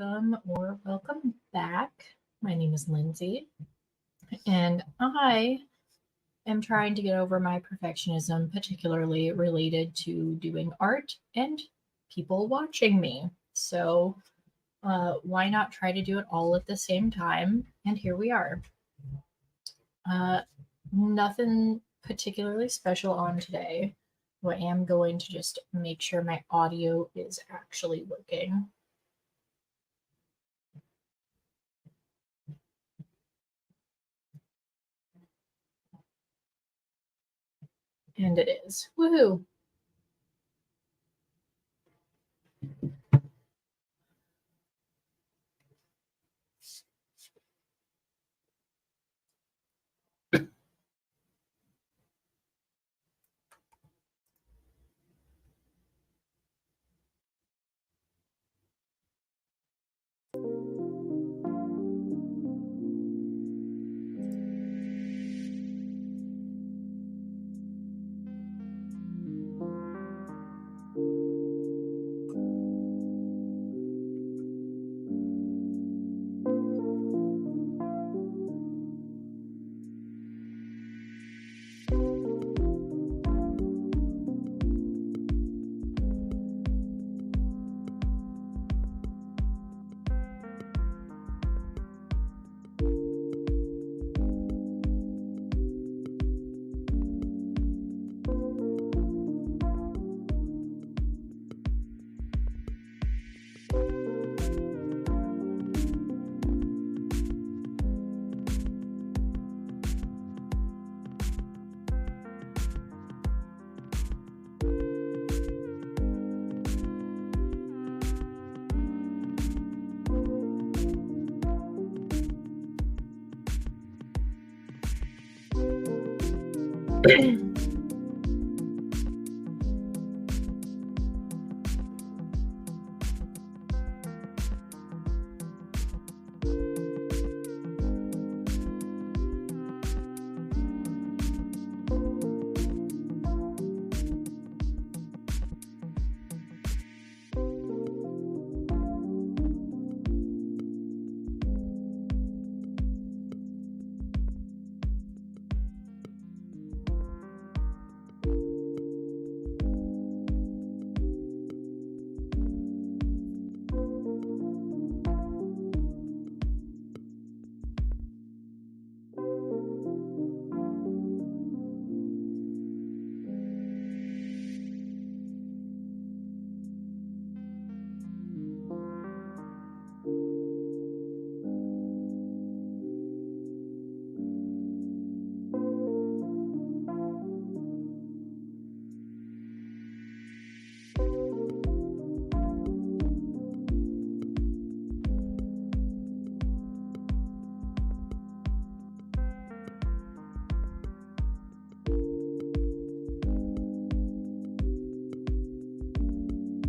welcome back. My name is Lindsay, and I am trying to get over my perfectionism, particularly related to doing art and people watching me. Why not try to do it all at the same time? And here we are. Uh, Nothing particularly special on today. I am going to just make sure my audio is actually working. And it is. Woohoo!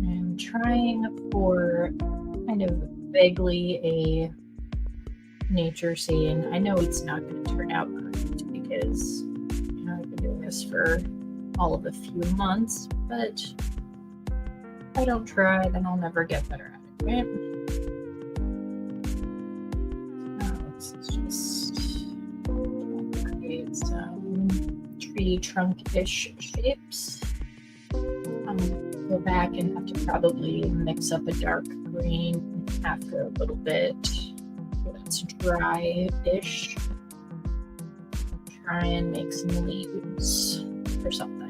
I'm trying for kind of vaguely a nature scene. I know it's not going to turn out great because I've been doing this for all of a few months, but if I don't try, then I'll never get better at it, right? This is just create some tree trunk-ish shapes. Go back and have to probably mix up a dark green after a little bit. That's dry-ish. Try and make some leaves or something.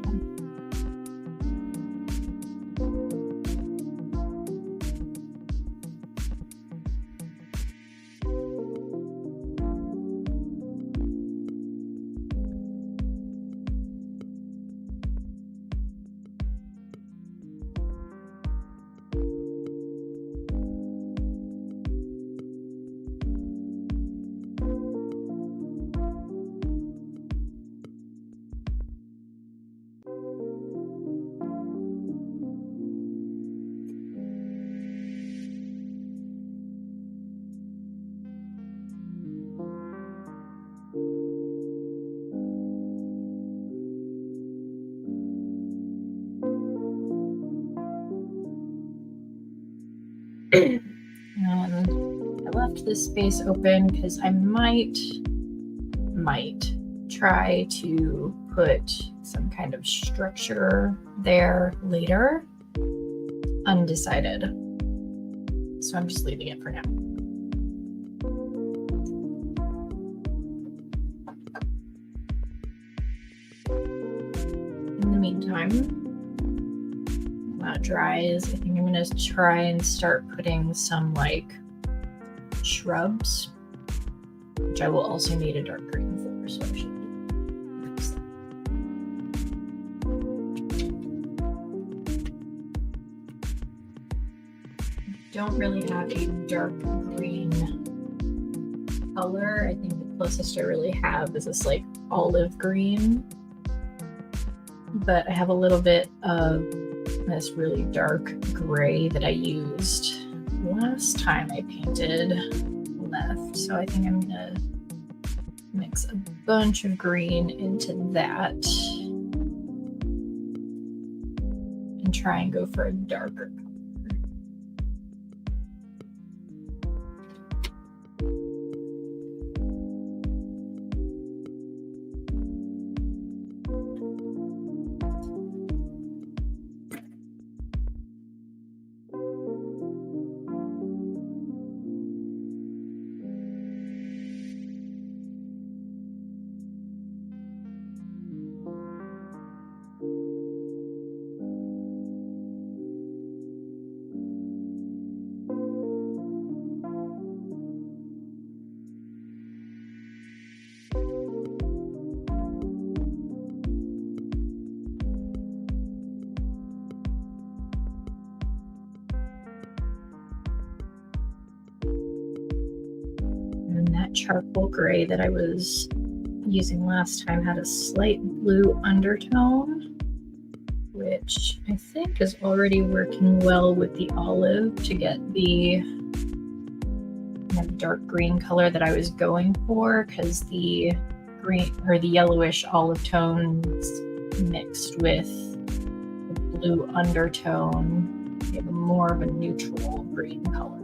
And I left this space open because I might try to put some kind of structure there later. Undecided. So I'm just leaving it for now. In the meantime, while it dries, I think I'm going to try and start putting some like shrubs, which I will also need a dark green for, so I should mix that. I don't really have a dark green color. I think the closest I really have is this like olive green, but I have a little bit of this really dark gray that I used last time I painted left. So I think I'm gonna mix a bunch of green into that and try and go for a darker color. Charcoal gray that I was using last time had a slight blue undertone, which I think is already working well with the olive to get the kind of dark green color that I was going for, because the green or the yellowish olive tones mixed with the blue undertone give more of a neutral green color.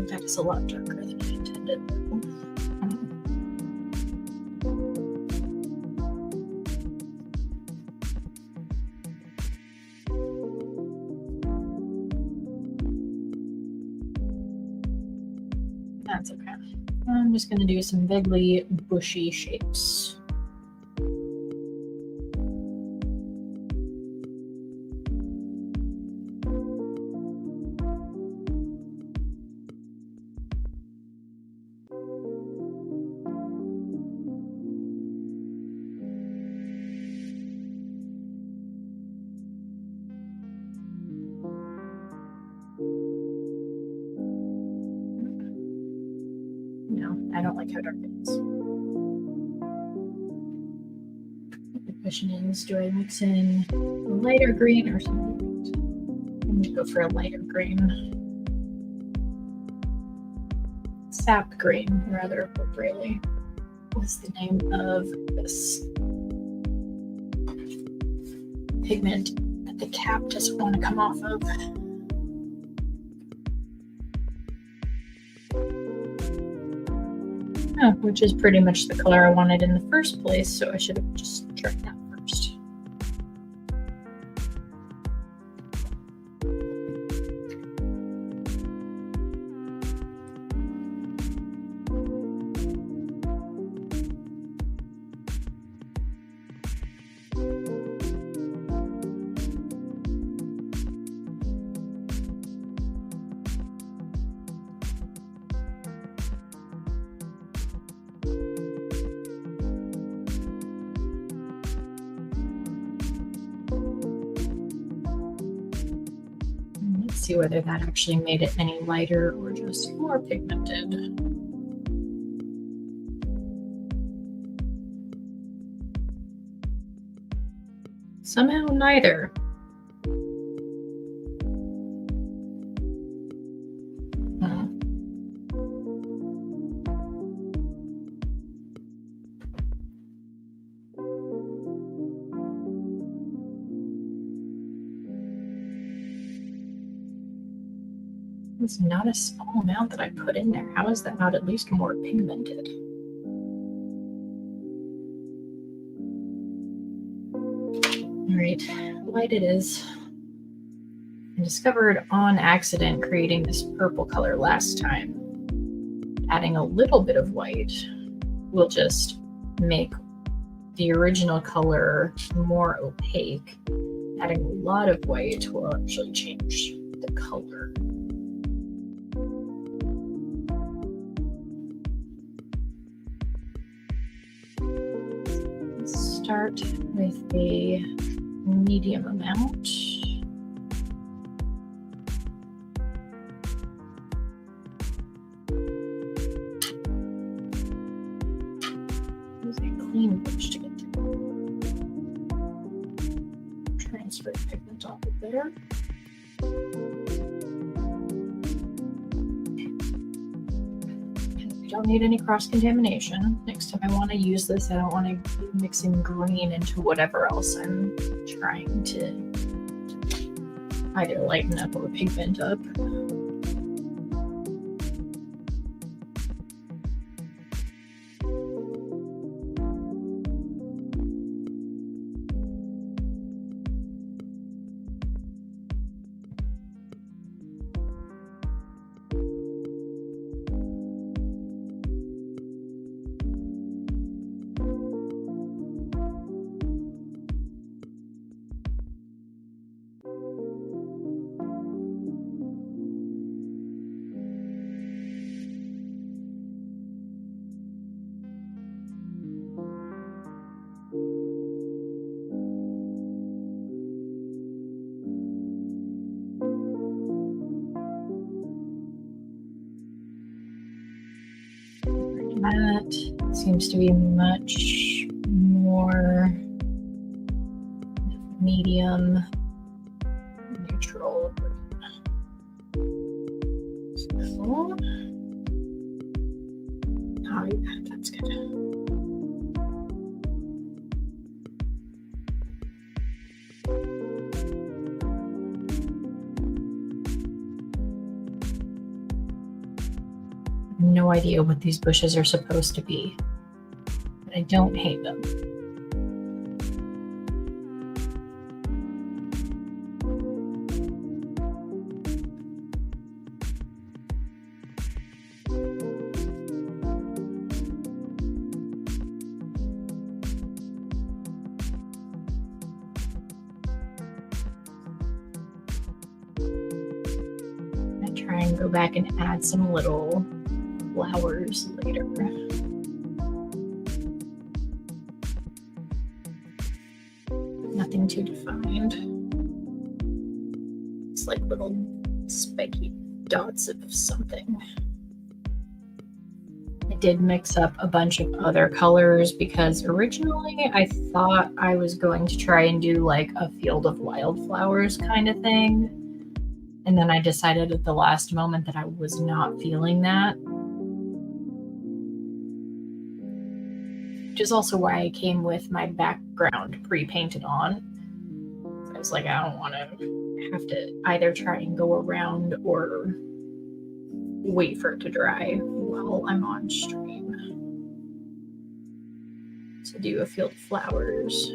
That's a lot darker than I intended. That's okay. I'm just going to do some vaguely bushy shapes. I don't like how dark it is. The question is, do I mix in a lighter green or something? I'm going to go for a lighter green. Sap green, rather appropriately, was the name of this pigment that the cap doesn't want to come off of. Which is pretty much the color I wanted in the first place, so I should have just tried that first. See whether that actually made it any lighter or just more pigmented. Somehow neither. It's not a small amount that I put in there. How is that not at least more pigmented? All right, light it is. I discovered on accident creating this purple color last time. Adding a little bit of white will just make the original color more opaque. Adding a lot of white will actually change the color. Let's start with a medium amount. Use a clean brush to get through. Transfer pigment off of there. We don't need any cross-contamination. Next time I want to use this, I don't want to be mixing green into whatever else I'm trying to either lighten up or pigment up. That seems to be much more medium neutral. So, oh yeah, that's good. No idea what these bushes are supposed to be, but I don't hate them. I try and go back and add some little flowers later. Nothing too defined. It's like little spiky dots of something. I did mix up a bunch of other colors because originally I thought I was going to try and do like a field of wildflowers kind of thing. And then I decided at the last moment that I was not feeling that. Which is also why I came with my background pre-painted on. I was like, I don't want to have to either try and go around or wait for it to dry while I'm on stream. To do a field of flowers.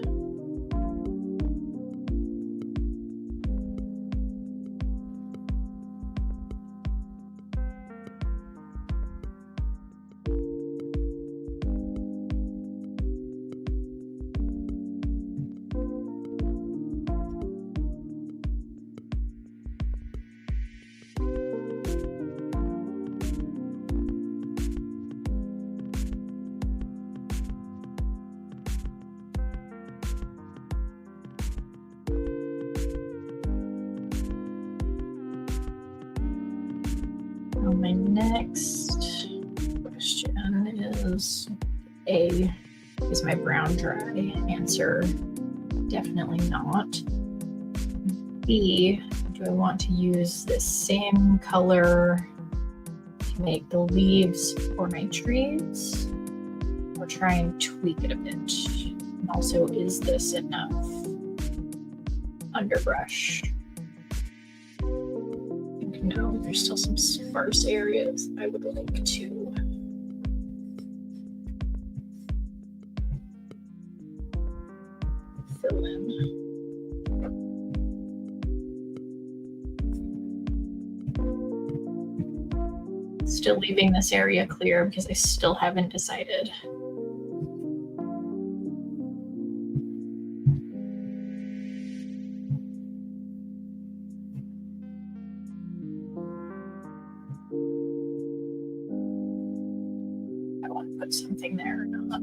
My next question is A, is my brown dry? Answer, definitely not. B, do I want to use the same color to make the leaves for my trees, or try and tweak it a bit? And also, is this enough underbrush? No. there's still some sparse areas I would like to fill in. Still leaving this area clear because I still haven't decided. I want to put something there or not.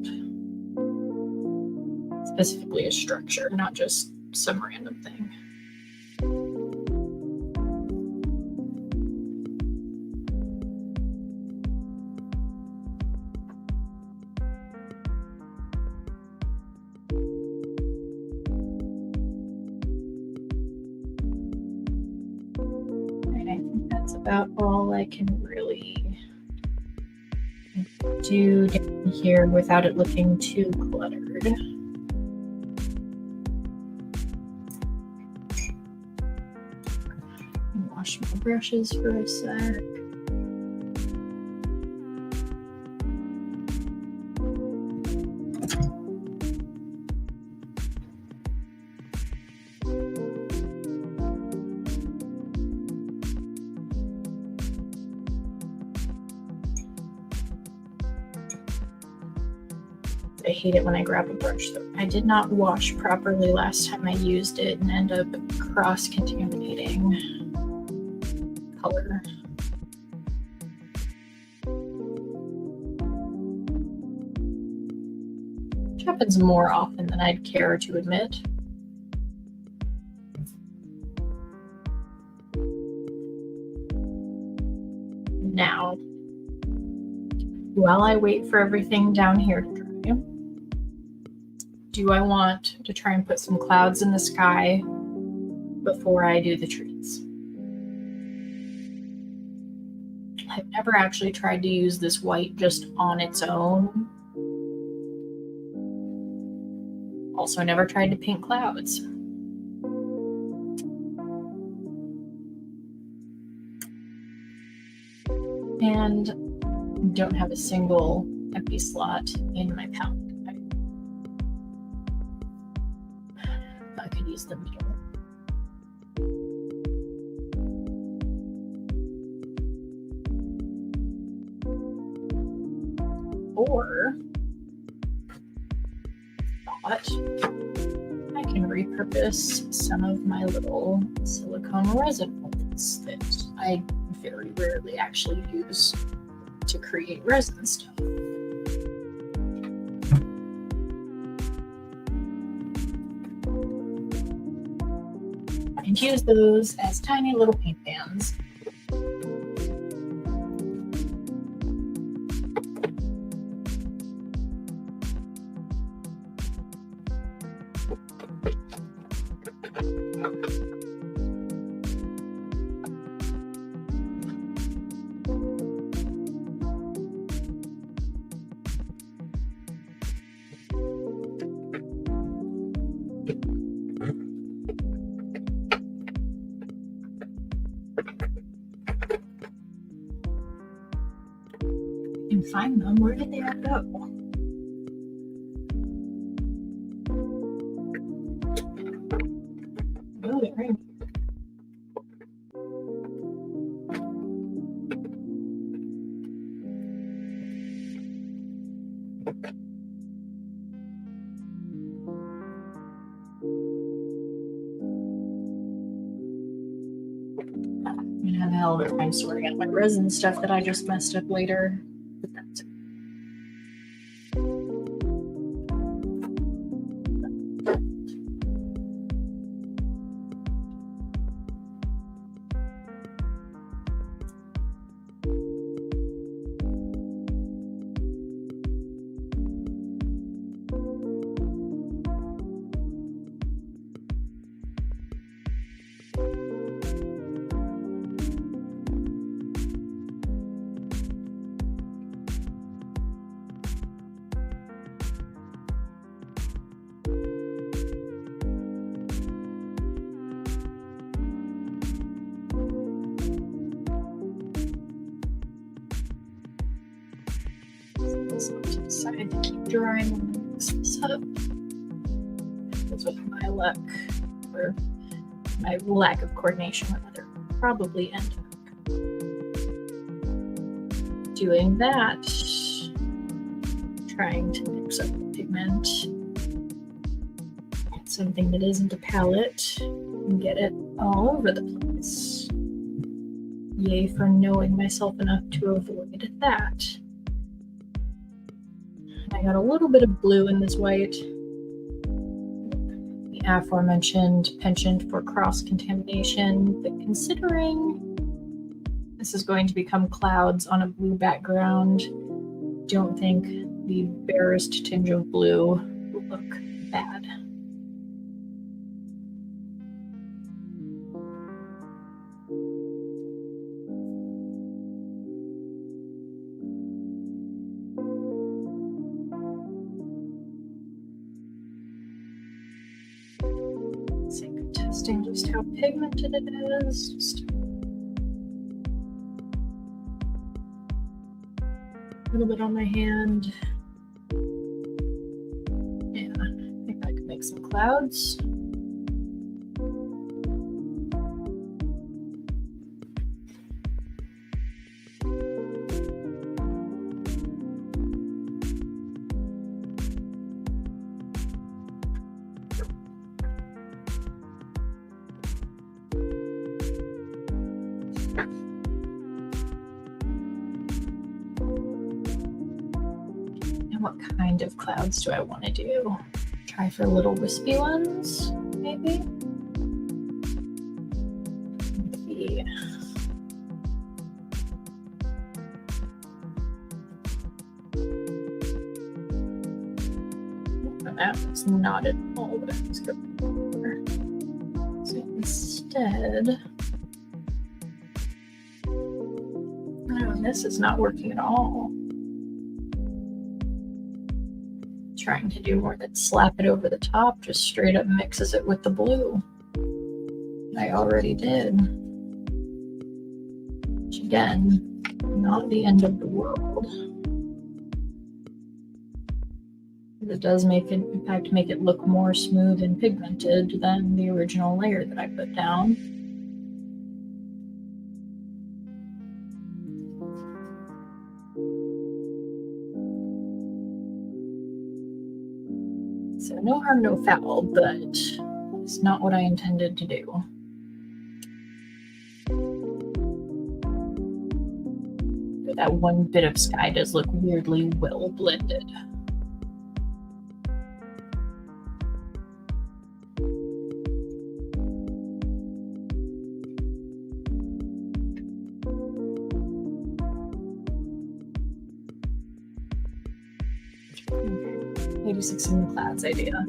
Specifically a structure, not just some random thing. And I think that's about all I can really do down here without it looking too cluttered. Wash my brushes for a sec. I hate it when I grab a brush though. I did not wash properly last time I used it and end up cross-contaminating color. Which happens more often than I'd care to admit. Now, while I wait for everything down here to dry, do I want to try and put some clouds in the sky before I do the trees? I've never actually tried to use this white just on its own. Also, never tried to paint clouds. And don't have a single empty slot in my palette. I could use the middle. Or thought I can repurpose some of my little silicone resin molds that I very rarely actually use to create resin stuff. And use those as tiny little paint pans. And find them. Where did they all go? Oh, they're right. I'm gonna have a hell of a time sorting out my resin stuff that I just messed up later. But that's it. this off to the side to keep drying when I mix this up. Because with my luck, or my lack of coordination with other, probably end up doing that, trying to mix up the pigment, something that isn't a palette, and get it all over the place. Yay for knowing myself enough to avoid that. I got a little bit of blue in this white, the aforementioned penchant for cross-contamination, but considering this is going to become clouds on a blue background, don't think the barest tinge of blue will look bad. Testing just how pigmented it is. Just a little bit on my hand. Yeah, I think I could make some clouds. What kind of clouds do I want to do? Try for little wispy ones, maybe? Maybe. That was not at all what I was going for. So instead, oh, this is not working at all. Trying to do more than slap it over the top, just straight up mixes it with the blue. I already did. Which again, not the end of the world. It does make it, in fact, make it look more smooth and pigmented than the original layer that I put down. So no harm, no foul, but it's not what I intended to do. But that one bit of sky does look weirdly well blended. Maybe 16 clouds idea.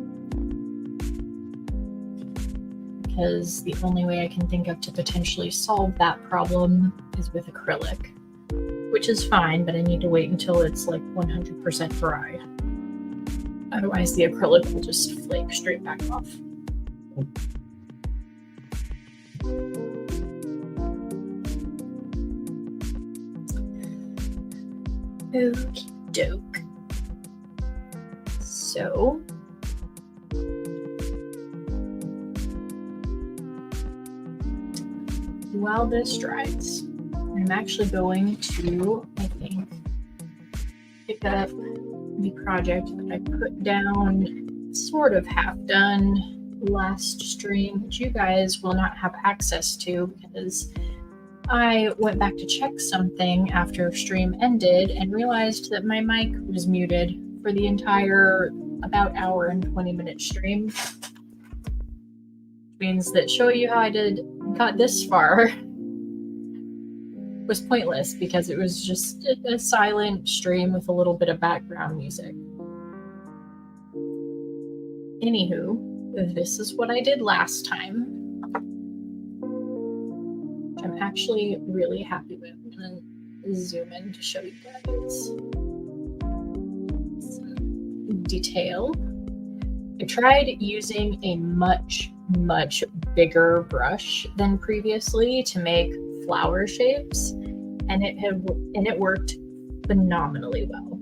Because the only way I can think of to potentially solve that problem is with acrylic. Which is fine, but I need to wait until it's like 100% dry. Otherwise the acrylic will just flake straight back off. Okie doke. So, while this dries, I'm actually going to, I think, pick up the project that I put down, sort of half done last stream, which you guys will not have access to because I went back to check something after stream ended and realized that my mic was muted for the entire about hour and 20-minute stream. Which means that showing you how I got this far was pointless because it was just a silent stream with a little bit of background music. Anywho, this is what I did last time, which I'm actually really happy with. I'm gonna zoom in to show you guys. Detail. I tried using a much bigger brush than previously to make flower shapes, and it worked phenomenally well.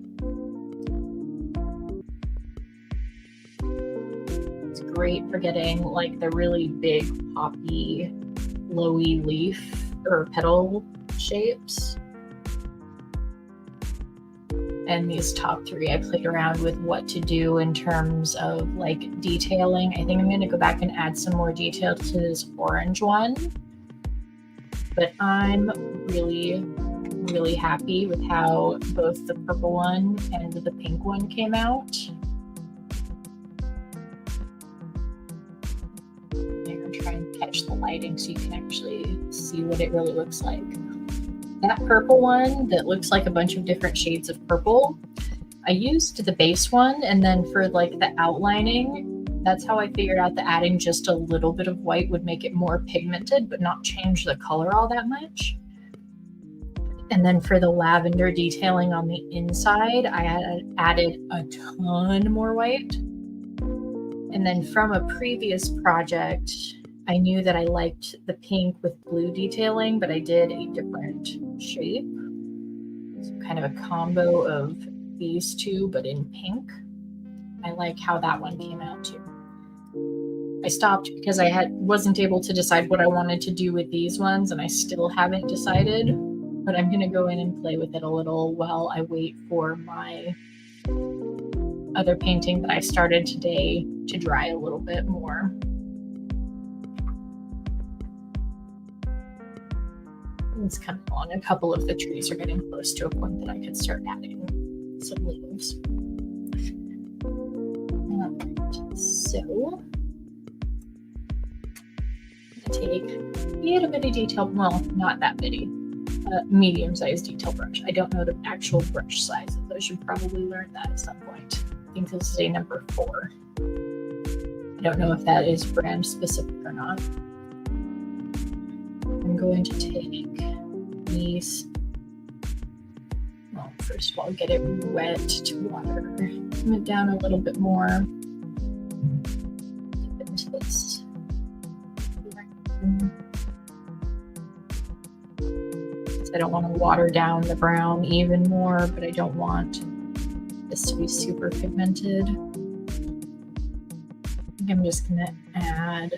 great for getting like the really big poppy, glowy leaf or petal shapes. And these top three, I played around with what to do in terms of like detailing. I think I'm going to go back and add some more detail to this orange one. But I'm really, really happy with how both the purple one and the pink one came out. I'm going to try and catch the lighting so you can actually see what it really looks like. That purple one that looks like a bunch of different shades of purple, I used the base one, and then for like the outlining, that's how I figured out that adding just a little bit of white would make it more pigmented but not change the color all that much. And then for the lavender detailing on the inside, I added a ton more white. And then from a previous project, I knew that I liked the pink with blue detailing, but I did a different shape. So kind of a combo of these two, but in pink. I like how that one came out too. I stopped because I wasn't able to decide what I wanted to do with these ones, and I still haven't decided, but I'm gonna go in and play with it a little while I wait for my other painting that I started today to dry a little bit more. It's coming along. A couple of the trees are getting close to a point that I could start adding some leaves. All right, so I'm gonna take a little bitty detail, well, not that bitty, medium-sized detail brush. I don't know the actual brush sizes. I should probably learn that at some point. I think this is a number 4. I don't know if that is brand specific or not. I'm going to take these, well, first of all, get it wet to water, come it down a little bit more, dip into this. I don't want to water down the brown even more, but I don't want this to be super pigmented. I think I'm just going to add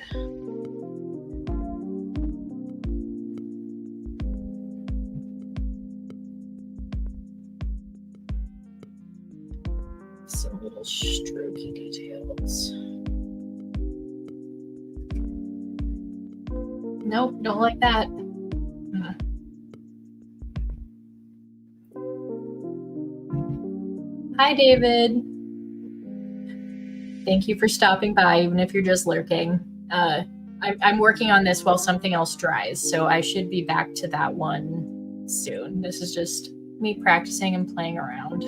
some little strokey details. Nope, don't like that. Hi, David. Thank you for stopping by, even if you're just lurking. I'm working on this while something else dries, so I should be back to that one soon. This is just me practicing and playing around.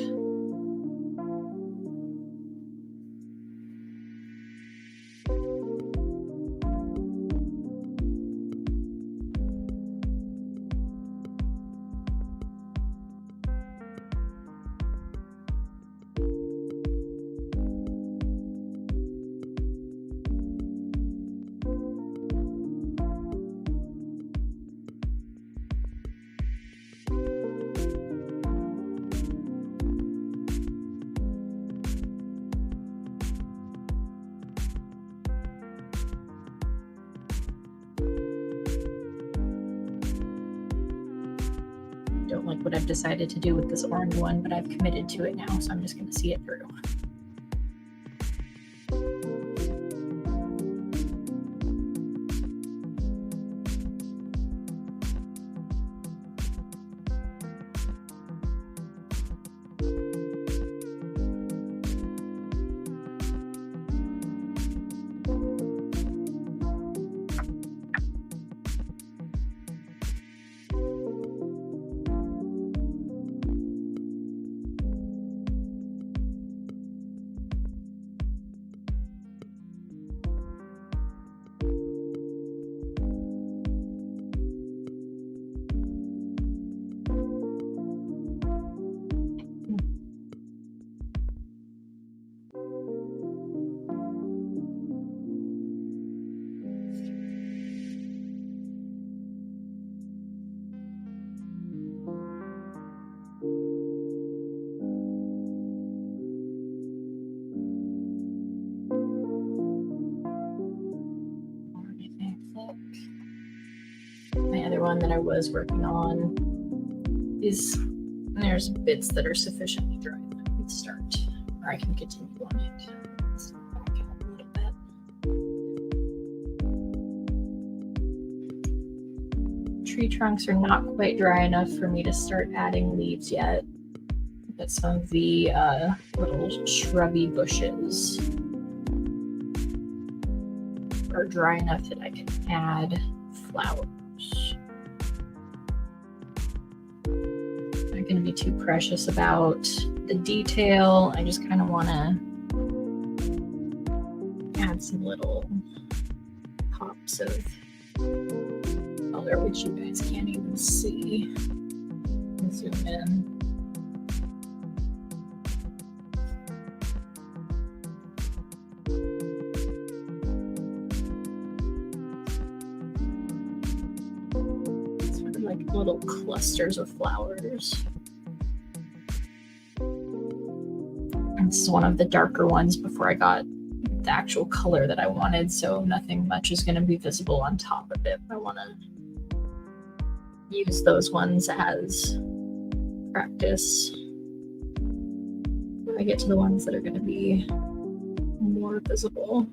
Don't like what I've decided to do with this orange one, but I've committed to it now, so I'm just going to see it through. one that I was working on there's bits that are sufficiently dry that I can start, or I can continue on it. Let's back out a little bit. Tree trunks are not quite dry enough for me to start adding leaves yet, but some of the little shrubby bushes are dry enough that I can add flowers. I'm not going to be too precious about the detail. I just kind of want to add some little pops of color, which you guys can't even see. Zoom in. Like little clusters of flowers. And this is one of the darker ones before I got the actual color that I wanted, so nothing much is going to be visible on top of it. I want to use those ones as practice when I get to the ones that are going to be more visible.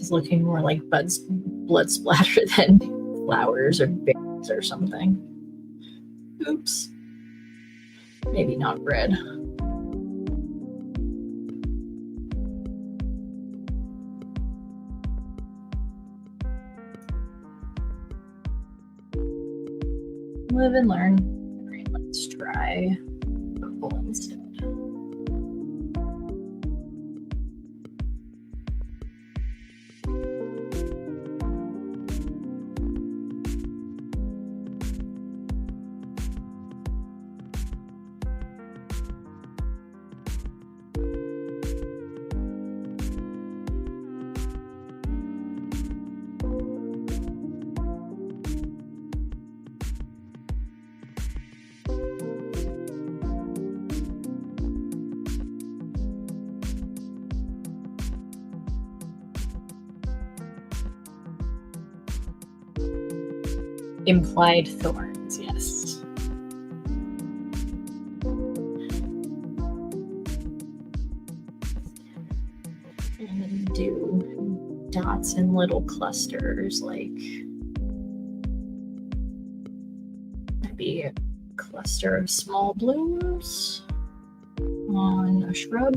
Looking more like blood splatter than flowers or berries or something. Oops. Maybe not red. Live and learn. All right, let's try purple instead. Implied thorns, yes. And then do dots in little clusters, like maybe a cluster of small blooms on a shrub.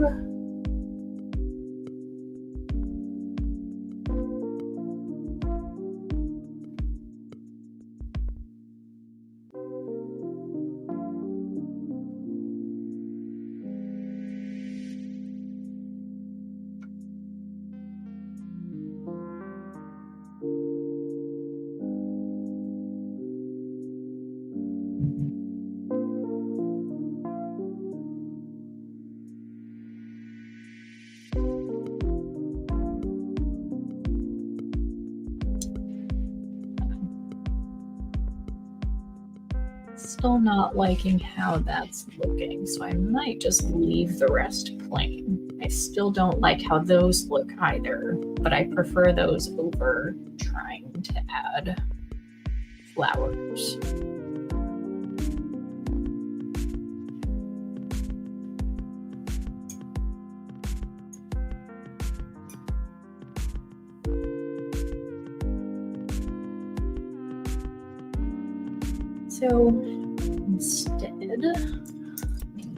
Still not liking how that's looking, so I might just leave the rest plain. I still don't like how those look either, but I prefer those over trying to add flowers. So instead, I'm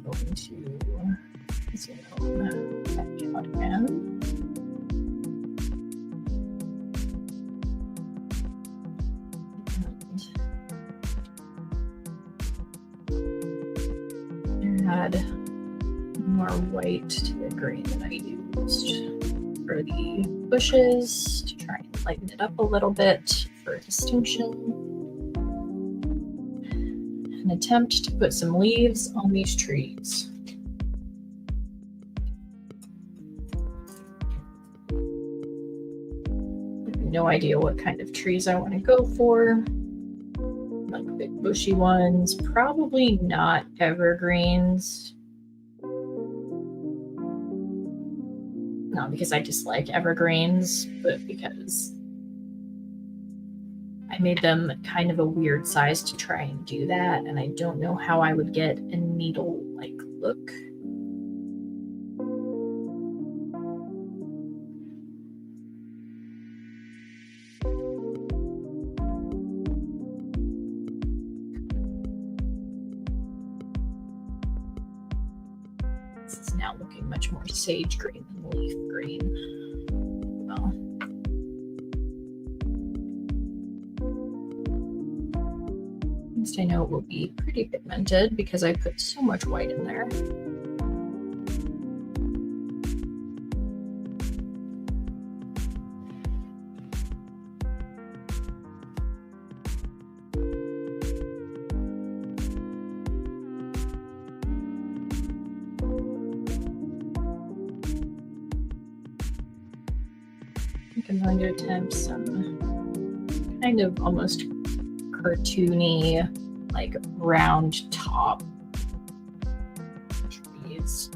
going to zoom back out again. And add more white to the green that I used for the bushes to try and lighten it up a little bit for distinction. An attempt to put some leaves on these trees. I have no idea what kind of trees I want to go for. I'm bushy ones, probably not evergreens. Not because I dislike evergreens, but because I made them kind of a weird size to try and do that, and I don't know how I would get a needle-like look. This is now looking much more sage green than leaf green. Well, at least I know it will be pretty pigmented because I put so much white in there. I'm going to attempt some kind of almost cartoony, like round top trees.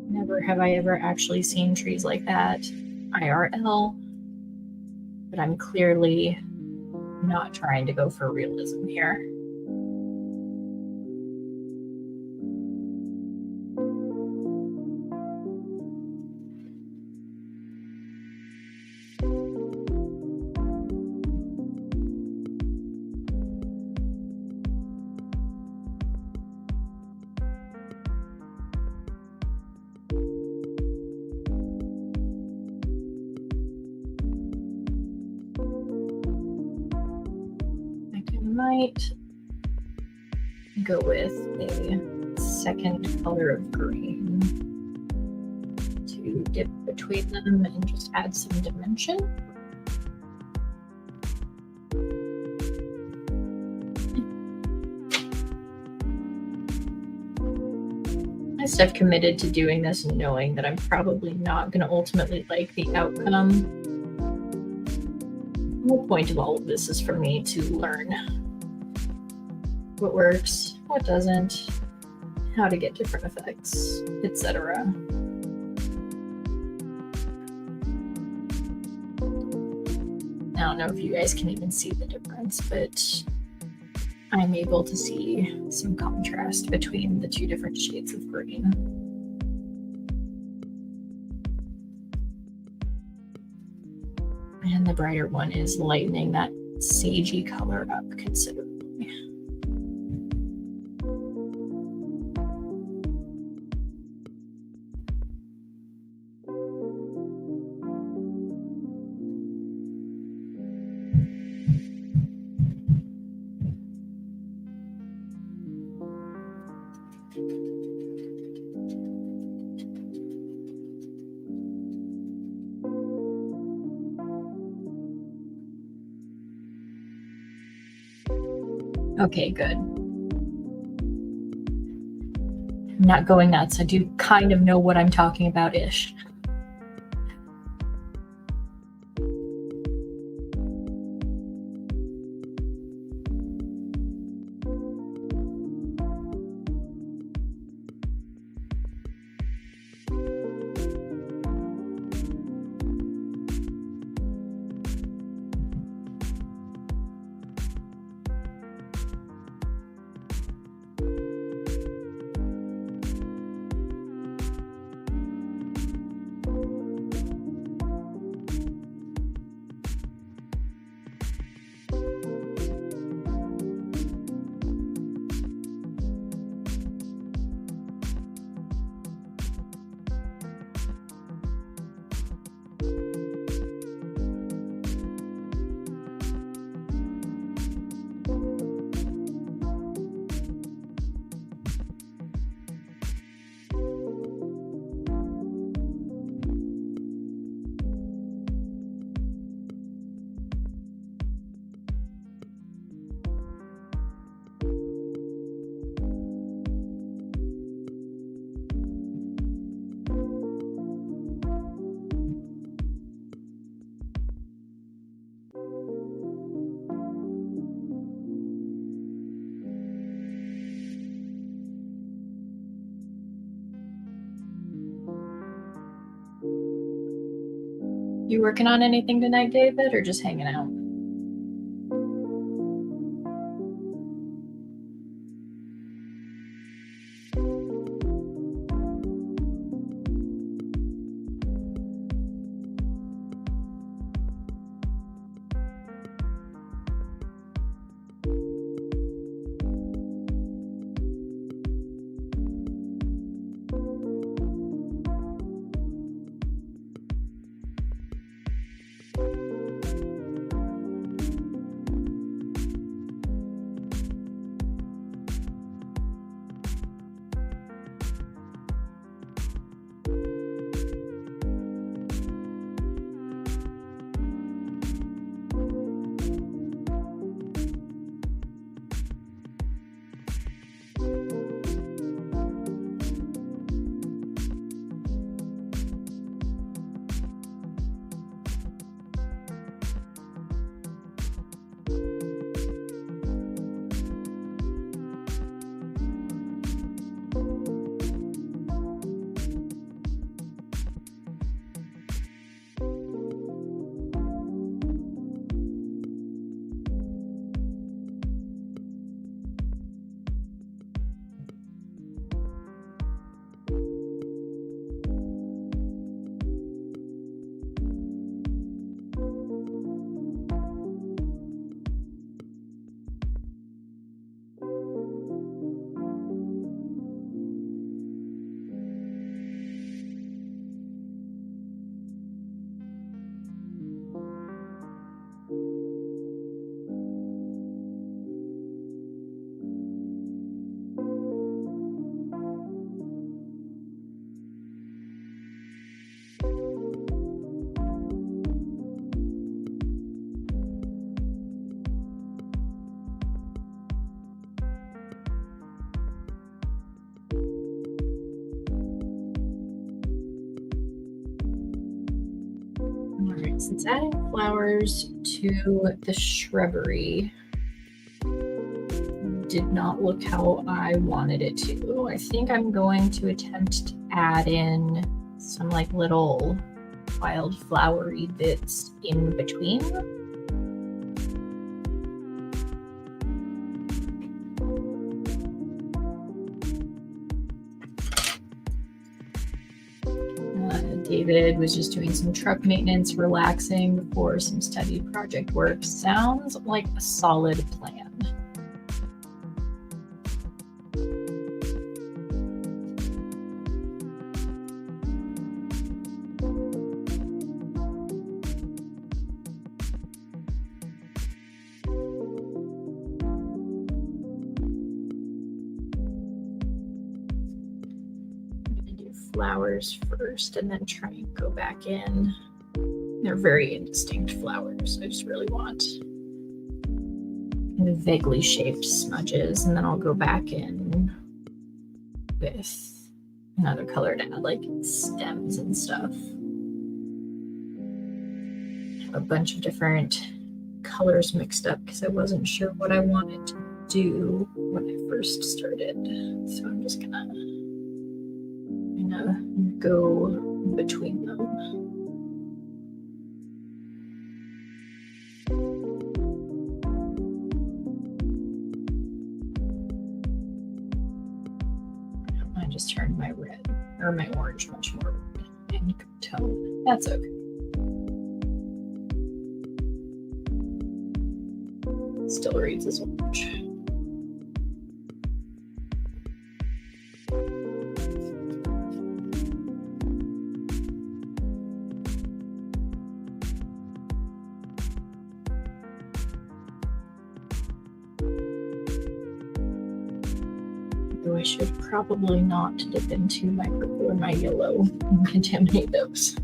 Never have I ever actually seen trees like that IRL, but I'm clearly not trying to go for realism here. Might go with a second color of green to dip between them and just add some dimension. I've committed to doing this and knowing that I'm probably not going to ultimately like the outcome. The whole point of all of this is for me to learn what works, what doesn't, how to get different effects, etc. I don't know if you guys can even see the difference, but I'm able to see some contrast between the two different shades of green. And the brighter one is lightening that sagey color up considerably. Okay, good. I'm not going nuts. I do kind of know what I'm talking about-ish. You working on anything tonight, David, or just hanging out? Alright, since adding flowers to the shrubbery did not look how I wanted it to, I think I'm going to attempt to add in some like little wildflowery bits in between. David was just doing some truck maintenance, relaxing before some study project work. Sounds like a solid plan. Flowers first and then try and go back in. They're very indistinct flowers. I just really want kind of vaguely shaped smudges, and then I'll go back in with another color to add like stems and stuff. A bunch of different colors mixed up because I wasn't sure what I wanted to do when I first started. So I'm just gonna go between them. I just turned my red or my orange much more red in tone. That's okay. Still reads as orange. I should probably not dip into my purple or my yellow and contaminate those.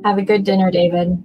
Have a good dinner, David.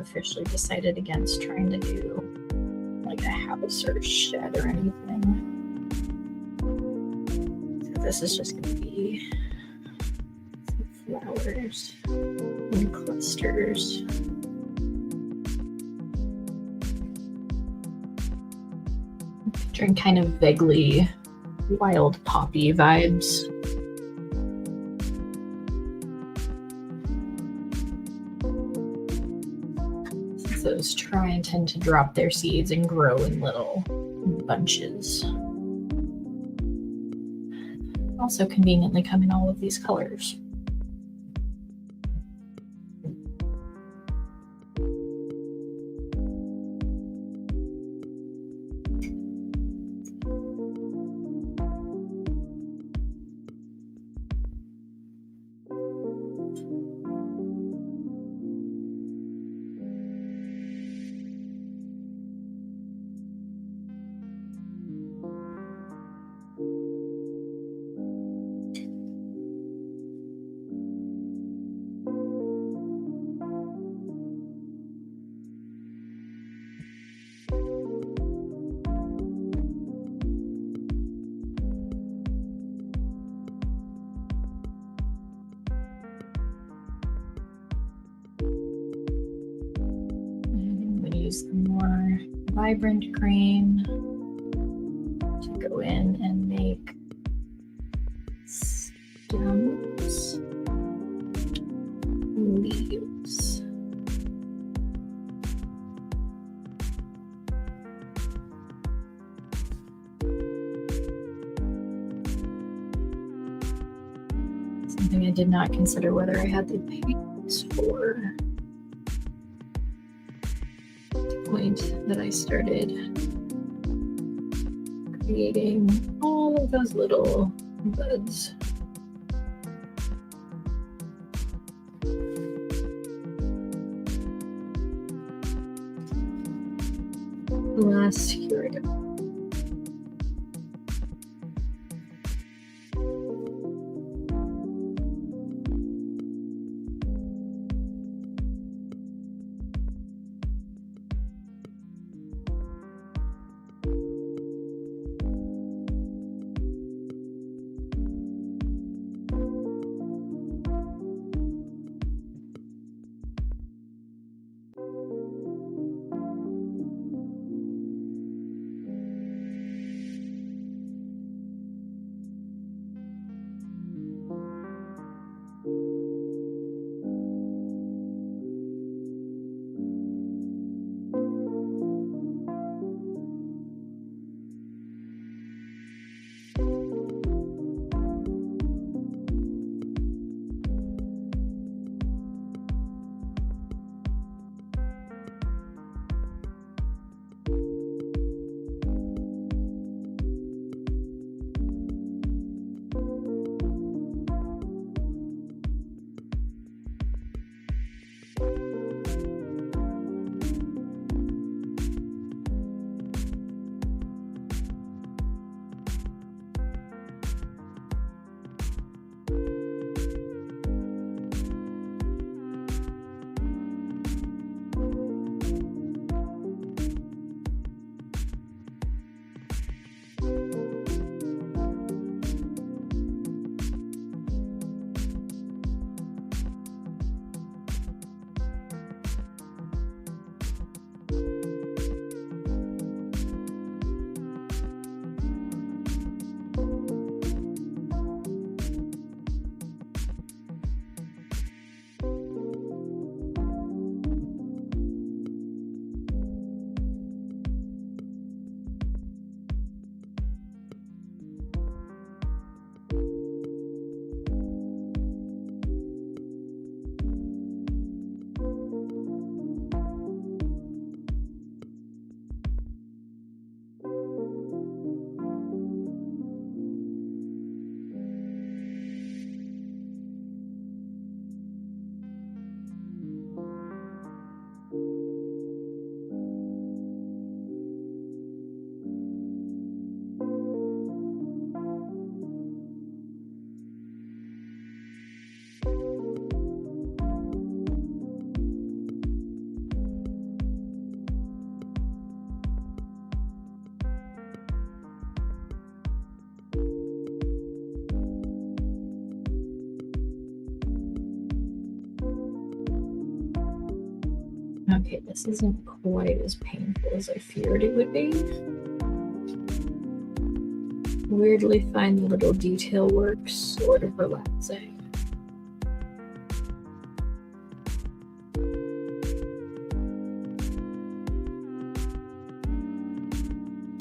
Officially decided against trying to do like a house or a shed or anything. So this is just going to be some flowers in clusters. I'm picturing kind of vaguely wild poppy vibes. Those try and tend to drop their seeds and grow in little bunches. Also conveniently come in all of these colors. Use the more vibrant green to go in and make stems, leaves. Something I did not consider whether I had the paints for. Point that I started creating all of those little buds. Last, here we go. Okay, this isn't quite as painful as I feared it would be. Weirdly find the little detail work sort of relaxing.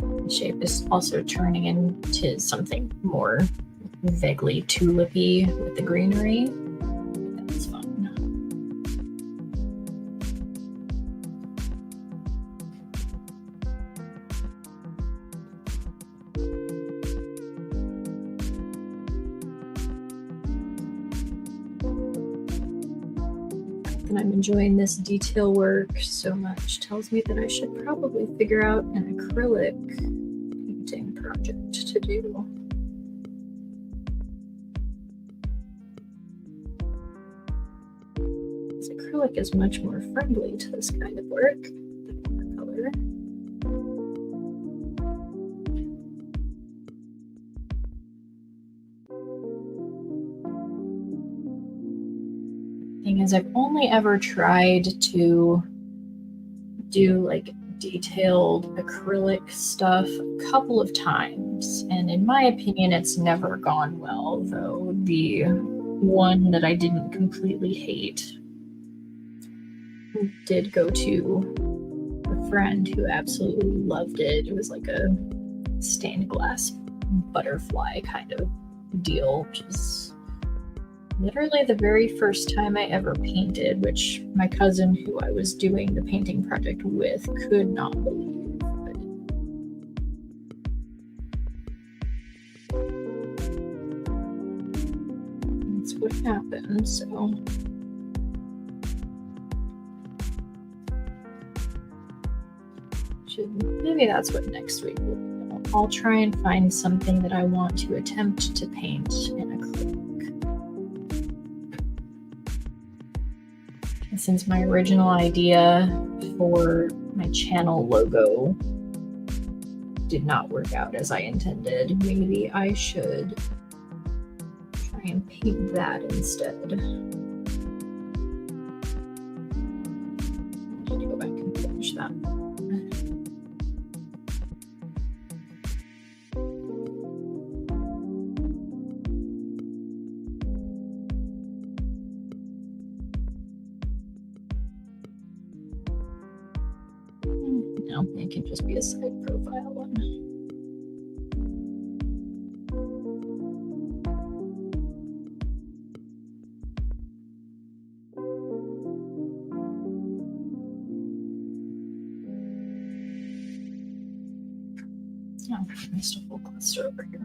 The shape is also turning into something more vaguely tulipy with the greenery. That's fun. And I'm enjoying this detail work so much tells me that I should probably figure out an acrylic painting project to do. This acrylic is much more friendly to this kind of work than watercolor. Thing is, I've only ever tried to do like detailed acrylic stuff a couple of times, and in my opinion it's never gone well, though the one that I didn't completely hate did go to a friend who absolutely loved it. It was like a stained glass butterfly kind of deal, which is literally the very first time I ever painted, which my cousin who I was doing the painting project with could not believe. But that's what happened, so. Maybe that's what next week will be. I'll try and find something that I want to attempt to paint in acrylic. Since my original idea for my channel logo did not work out as I intended, maybe I should try and paint that instead. I need to go back and finish that. No, it can just be a side profile one. Oh, I missed a full cluster over here.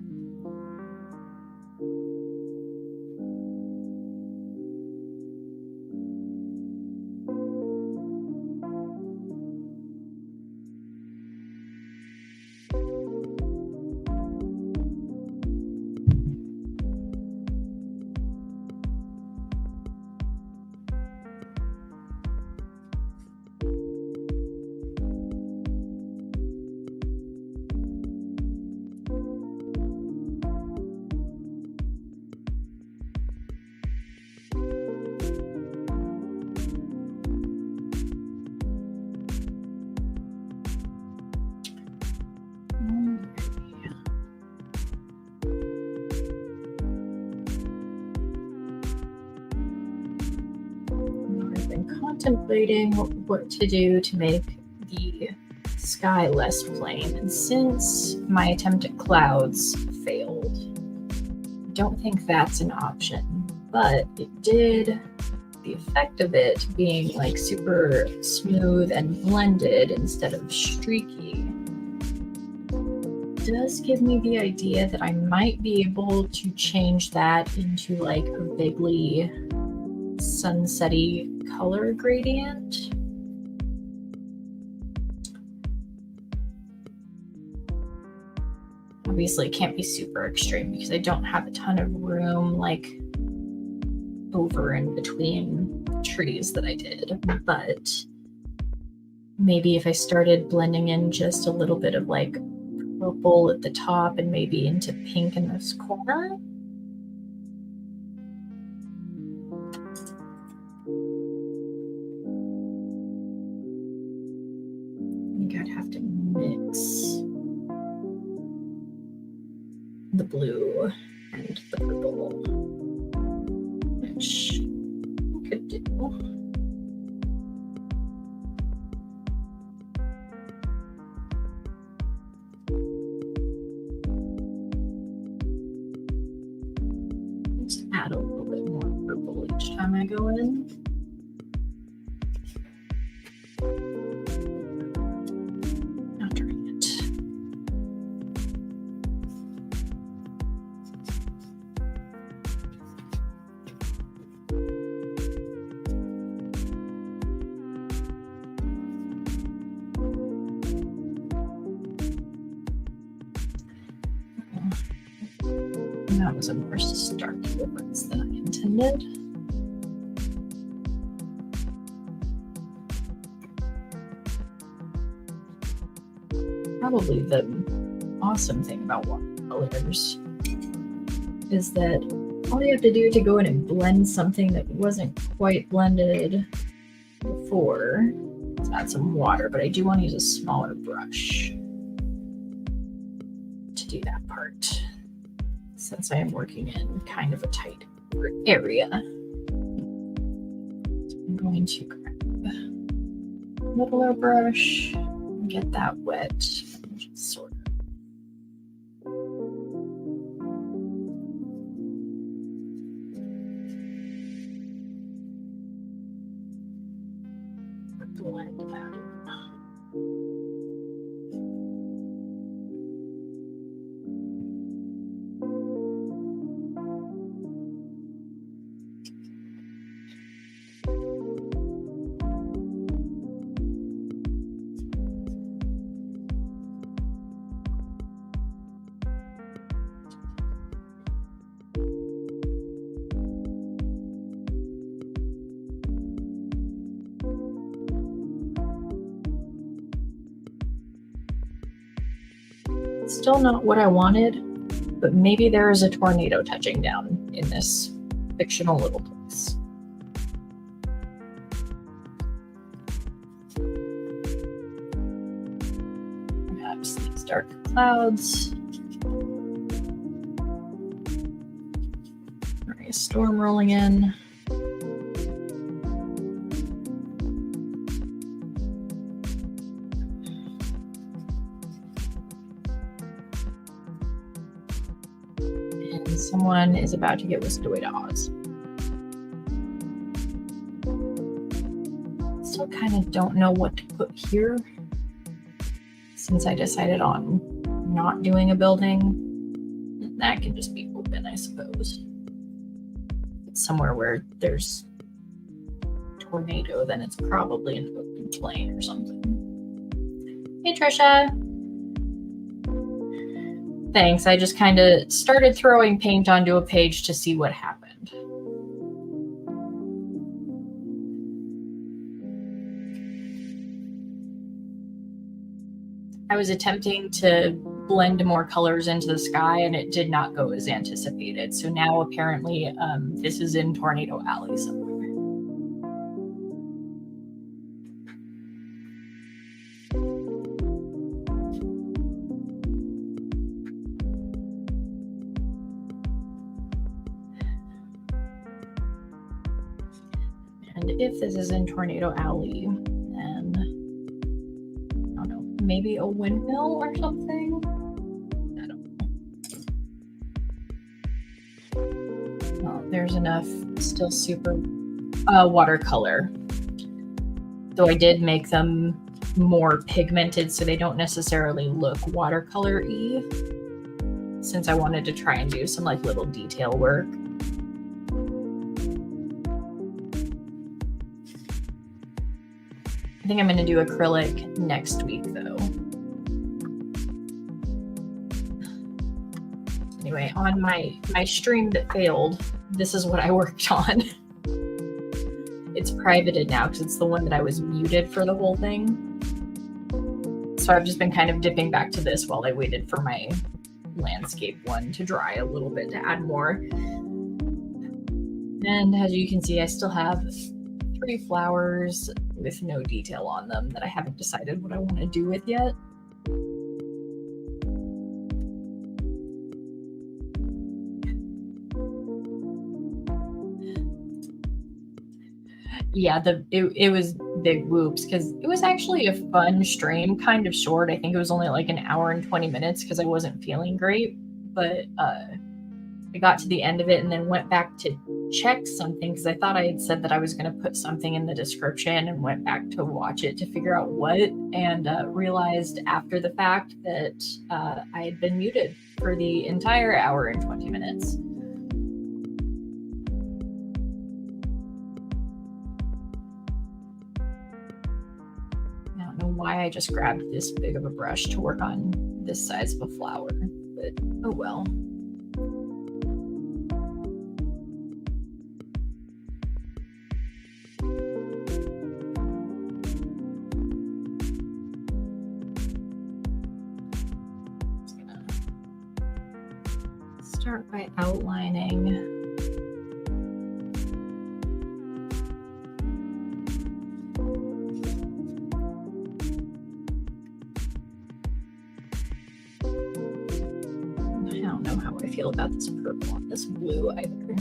contemplating what to do to make the sky less plain, and since my attempt at clouds failed, I don't think that's an option, but it did. The effect of it being like super smooth and blended instead of streaky does give me the idea that I might be able to change that into like a vaguely sunsetty color gradient. Obviously it can't be super extreme because I don't have a ton of room like over and between trees that I did, but maybe if I started blending in just a little bit of like purple at the top and maybe into pink in this corner. I think I'd have to mix the blue and the purple, which I could do. Let's add a little bit more purple each time I go in. Not trying it. That was a more stark difference than I intended. Probably the awesome thing about watercolors is that all you have to do to go in and blend something that wasn't quite blended before is add some water, but I do want to use a smaller brush to do that part, since I am working in kind of a tight area. So I'm going to grab a littler brush and get that wet and just sort of blend that in. Still not what I wanted, but maybe there is a tornado touching down in this fictional little place. Perhaps these dark clouds. Alright, a storm rolling in. Someone is about to get whisked away to Oz. Still kind of don't know what to put here, since I decided on not doing a building. That can just be open, I suppose. It's somewhere where there's tornado, then it's probably an open plain or something. Hey Trisha! Thanks, I just kind of started throwing paint onto a page to see what happened. I was attempting to blend more colors into the sky and it did not go as anticipated. So now apparently this is in Tornado Alley somewhere. And if this is in Tornado Alley, then I don't know, maybe a windmill or something? I don't know. Well, there's enough still super watercolor. So I did make them more pigmented so they don't necessarily look watercolor-y, since I wanted to try and do some like little detail work. I think I'm going to do acrylic next week though. Anyway, on my stream that failed, this is what I worked on. It's privated now because it's the one that I was muted for the whole thing. So I've just been kind of dipping back to this while I waited for my landscape one to dry a little bit to add more. And as you can see, I still have 3 flowers with no detail on them that I haven't decided what I want to do with yet. Yeah, it was big whoops because it was actually a fun stream, kind of short. I think it was only like an hour and 20 minutes because I wasn't feeling great. But I got to the end of it and then went back to check something because I thought I had said that I was going to put something in the description, and went back to watch it to figure out what, and realized after the fact that I had been muted for the entire hour and 20 minutes. I don't know why I just grabbed this big of a brush to work on this size of a flower, but oh well. Start by outlining. I don't know how I feel about this purple on this blue either.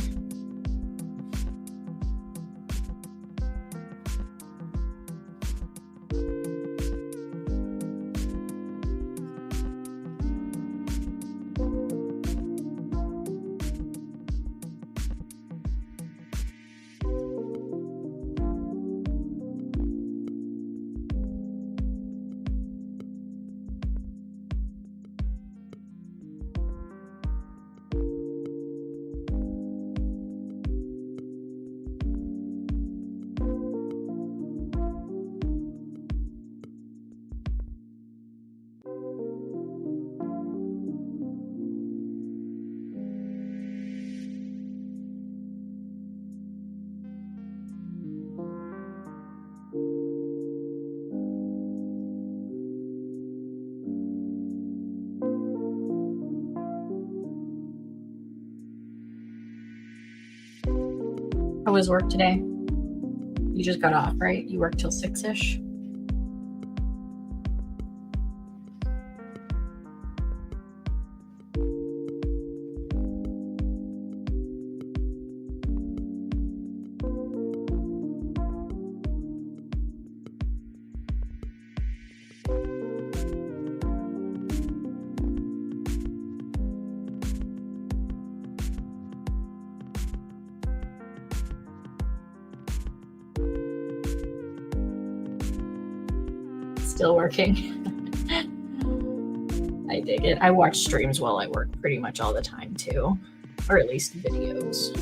How was work today? You just got off, right? You worked till 6-ish? Still working. I dig it. I watch streams while I work pretty much all the time too, or at least videos.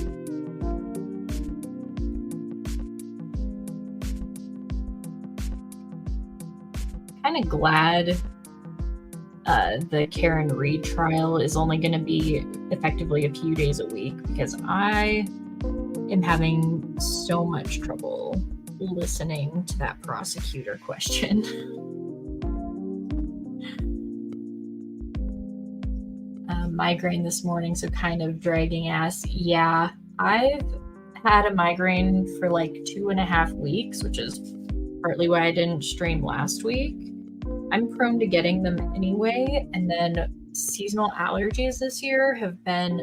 Kind of glad the Karen Reed trial is only going to be effectively a few days a week, because I am having so much trouble listening to that prosecutor question. Migraine this morning, so kind of dragging ass. Yeah, I've had a migraine for like 2.5 weeks, which is partly why I didn't stream last week. I'm prone to getting them anyway, and then seasonal allergies this year have been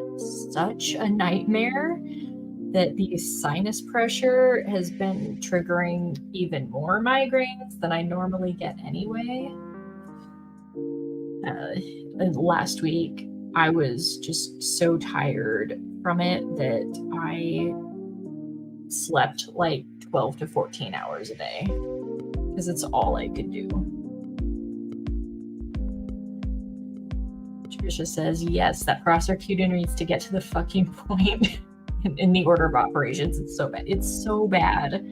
such a nightmare that the sinus pressure has been triggering even more migraines than I normally get anyway. Last week, I was just so tired from it that I slept like 12 to 14 hours a day because it's all I could do. Trisha says, yes, that prosecutor needs to get to the fucking point in the order of operations. It's so bad. It's so bad.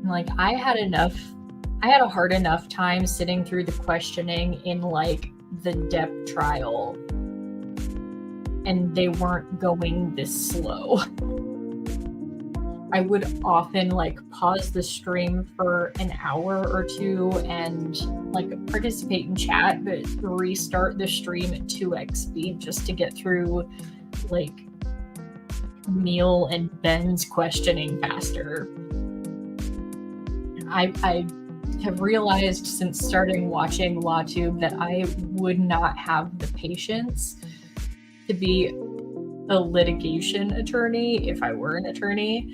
Like, I had a hard enough time sitting through the questioning in like the Depp trial, and they weren't going this slow. I would often like pause the stream for an hour or two and like participate in chat, but restart the stream at 2x speed just to get through like Neil and Ben's questioning faster. I have realized since starting watching LawTube that I would not have the patience to be a litigation attorney if I were an attorney.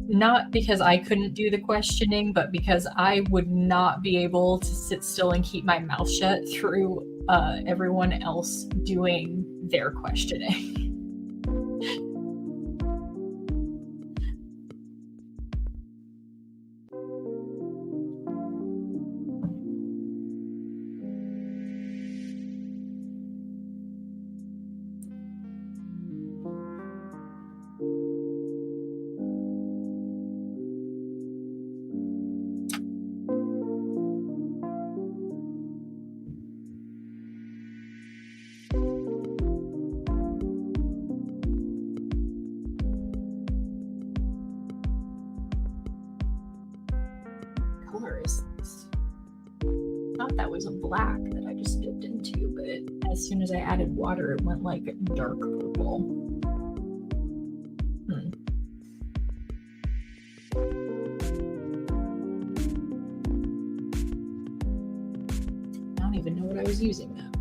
Not because I couldn't do the questioning, but because I would not be able to sit still and keep my mouth shut through everyone else doing their questioning. Was a black that I just dipped into, but as soon as I added water, it went like dark purple. I don't even know what I was using that for.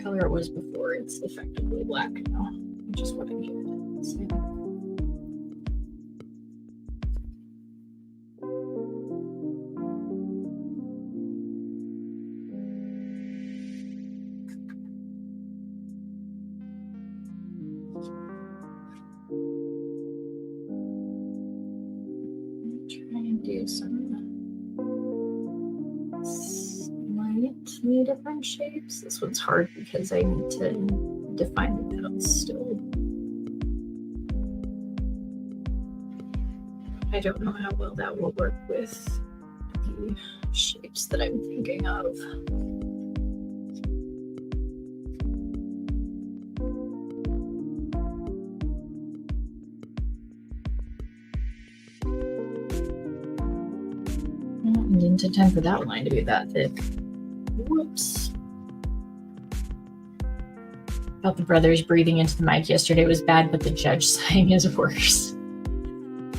Color it was before, it's effectively black now, which is what I needed. So. Try and do some slightly different shapes. This one's hard because I need to define the petals still. I don't know how well that will work with the shapes that I'm thinking of. Didn't intend for that line to be that thick. Whoops. Felt the brothers breathing into the mic yesterday was bad, but the judge sighing is worse.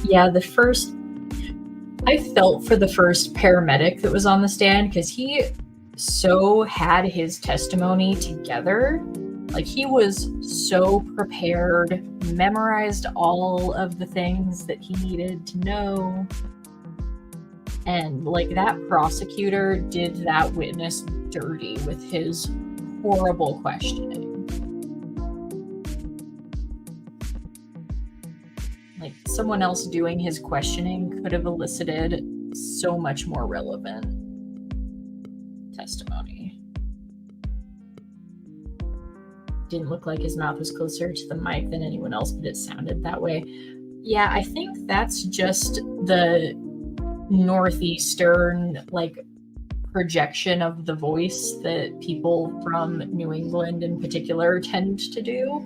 Yeah, I felt for the first paramedic that was on the stand because he so had his testimony together. Like, he was so prepared, memorized all of the things that he needed to know. And like, that prosecutor did that witness dirty with his horrible questioning. Like, someone else doing his questioning could have elicited so much more relevant testimony. Didn't look like his mouth was closer to the mic than anyone else, but it sounded that way. Yeah, I think that's just the northeastern, like, projection of the voice that people from New England in particular tend to do.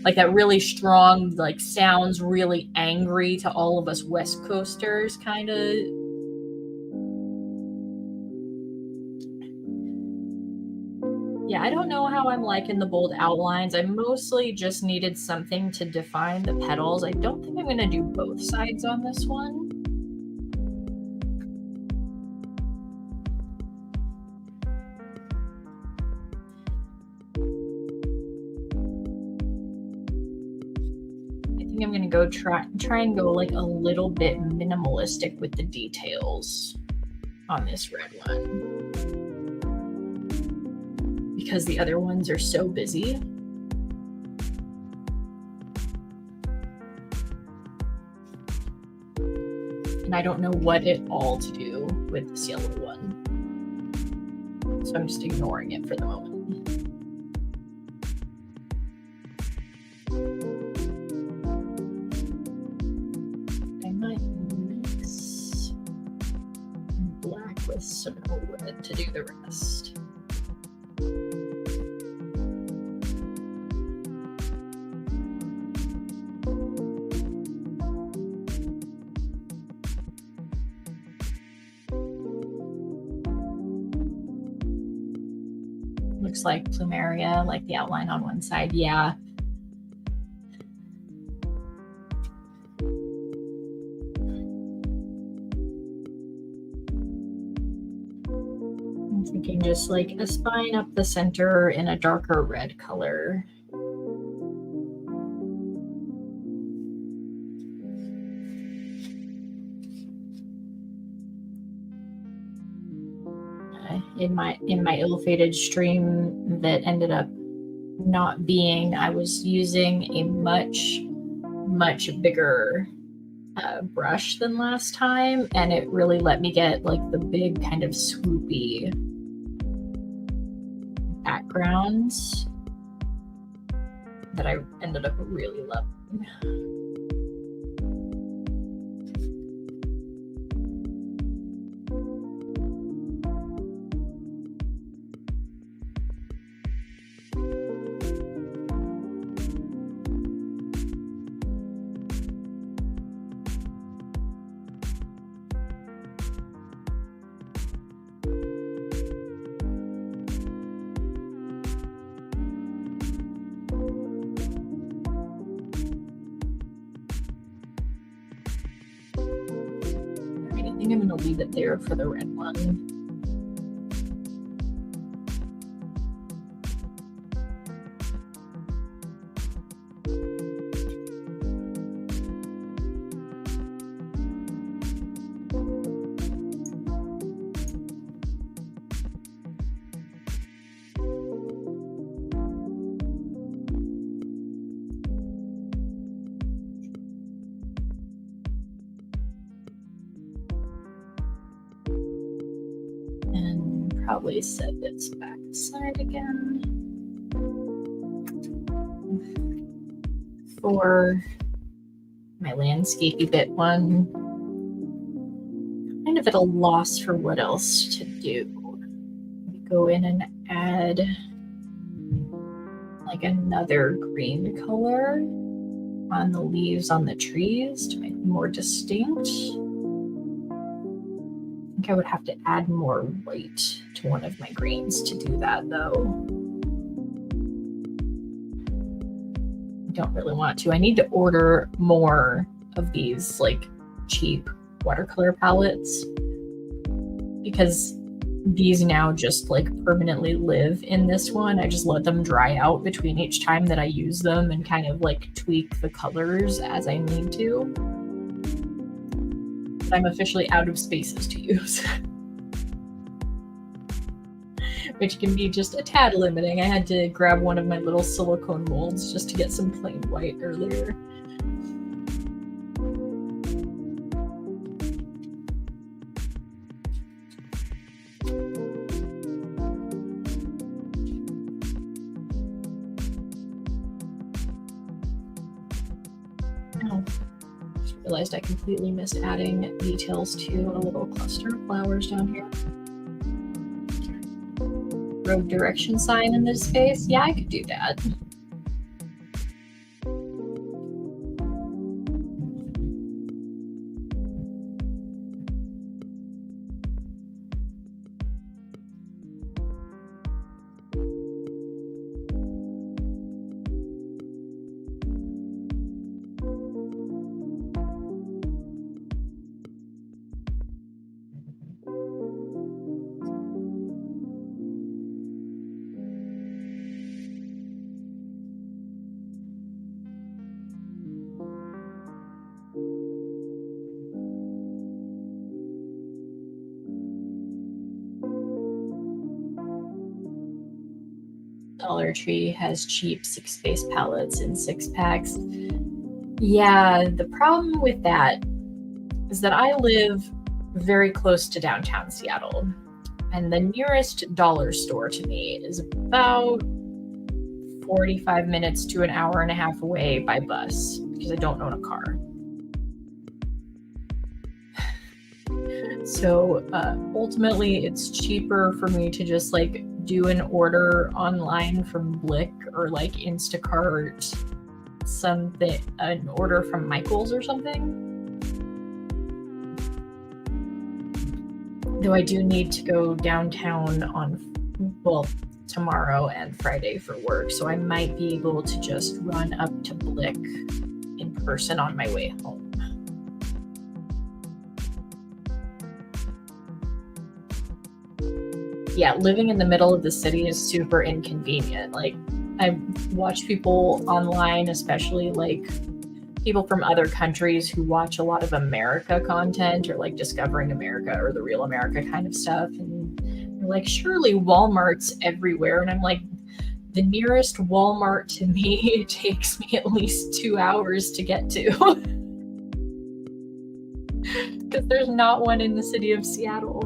Like, that really strong, like, sounds really angry to all of us West Coasters, kind of. Yeah, I don't know how I'm liking the bold outlines. I mostly just needed something to define the petals. I don't think I'm going to do both sides on this one. I think I'm going to go try and go like a little bit minimalistic with the details on this red one, because the other ones are so busy. And I don't know what it all to do with this yellow one. So I'm just ignoring it for the moment. I might mix black with some red to do the rest. Looks like plumeria, like the outline on one side. Yeah. I'm thinking just like a spine up the center in a darker red color. In my ill-fated stream that ended up not being, I was using a much bigger brush than last time, and it really let me get like the big kind of swoopy backgrounds that I ended up really loving. I think I'm going to leave it there for the red one. Probably set this back aside again. For my landscapey bit one, kind of at a loss for what else to do. We go in and add like another green color on the leaves on the trees to make them more distinct. I would have to add more white to one of my greens to do that, though. I don't really want to. I need to order more of these like cheap watercolor palettes, because these now just like permanently live in this one. I just let them dry out between each time that I use them and kind of like tweak the colors as I need to. I'm officially out of spaces to use, which can be just a tad limiting. I had to grab one of my little silicone molds just to get some plain white earlier. Oh, just realized I completely missed adding details to a little cluster of flowers down here. Road direction sign in this space? Yeah, I could do that. Dollar Tree has cheap 6-space pallets in 6-packs. Yeah, the problem with that is that I live very close to downtown Seattle, and the nearest dollar store to me is about 45 minutes to an hour and a half away by bus because I don't own a car. So ultimately, it's cheaper for me to just like do an order online from Blick or like Instacart, an order from Michael's or something. Though I do need to go downtown tomorrow and Friday for work, so I might be able to just run up to Blick in person on my way home. Yeah, living in the middle of the city is super inconvenient. Like, I watch people online, especially like people from other countries who watch a lot of America content or like Discovering America or The Real America kind of stuff. And they're like, surely Walmart's everywhere. And I'm like, the nearest Walmart to me takes me at least 2 hours to get to. Because there's not one in the city of Seattle.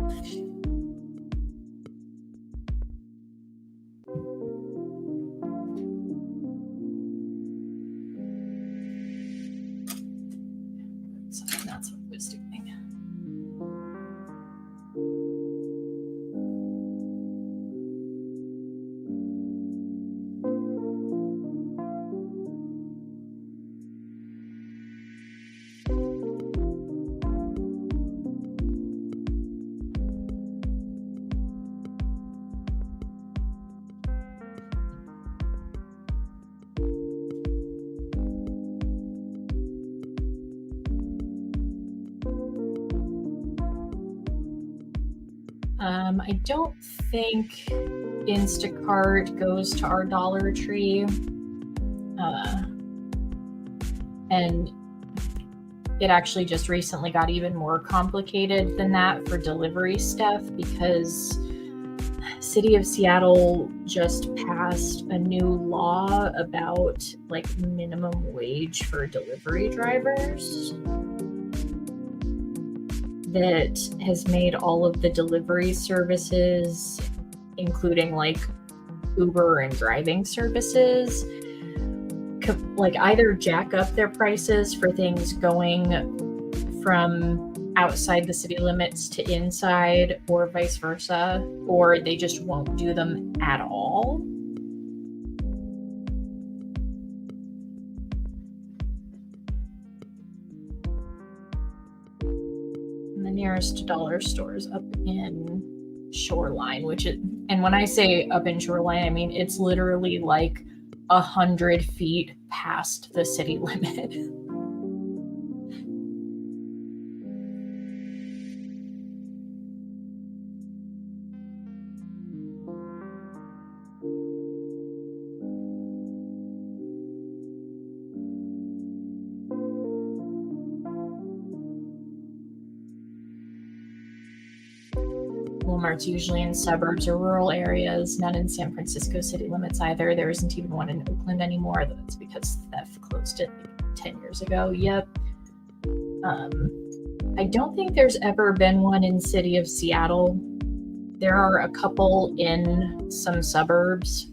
So that's what I was doing. I don't think Instacart goes to our Dollar Tree. And it actually just recently got even more complicated than that for delivery stuff because City of Seattle just passed a new law about like minimum wage for delivery drivers that has made all of the delivery services, including like Uber and driving services, like either jack up their prices for things going from outside the city limits to inside or vice versa, or they just won't do them at all. Nearest dollar stores up in Shoreline, and when I say up in Shoreline, I mean it's literally like 100 feet past the city limit. Walmart's usually in suburbs or rural areas, none in San Francisco city limits either. There isn't even one in Oakland anymore. That's because Theft closed it like 10 years ago. Yep. I don't think there's ever been one in city of Seattle. There are a couple in some suburbs,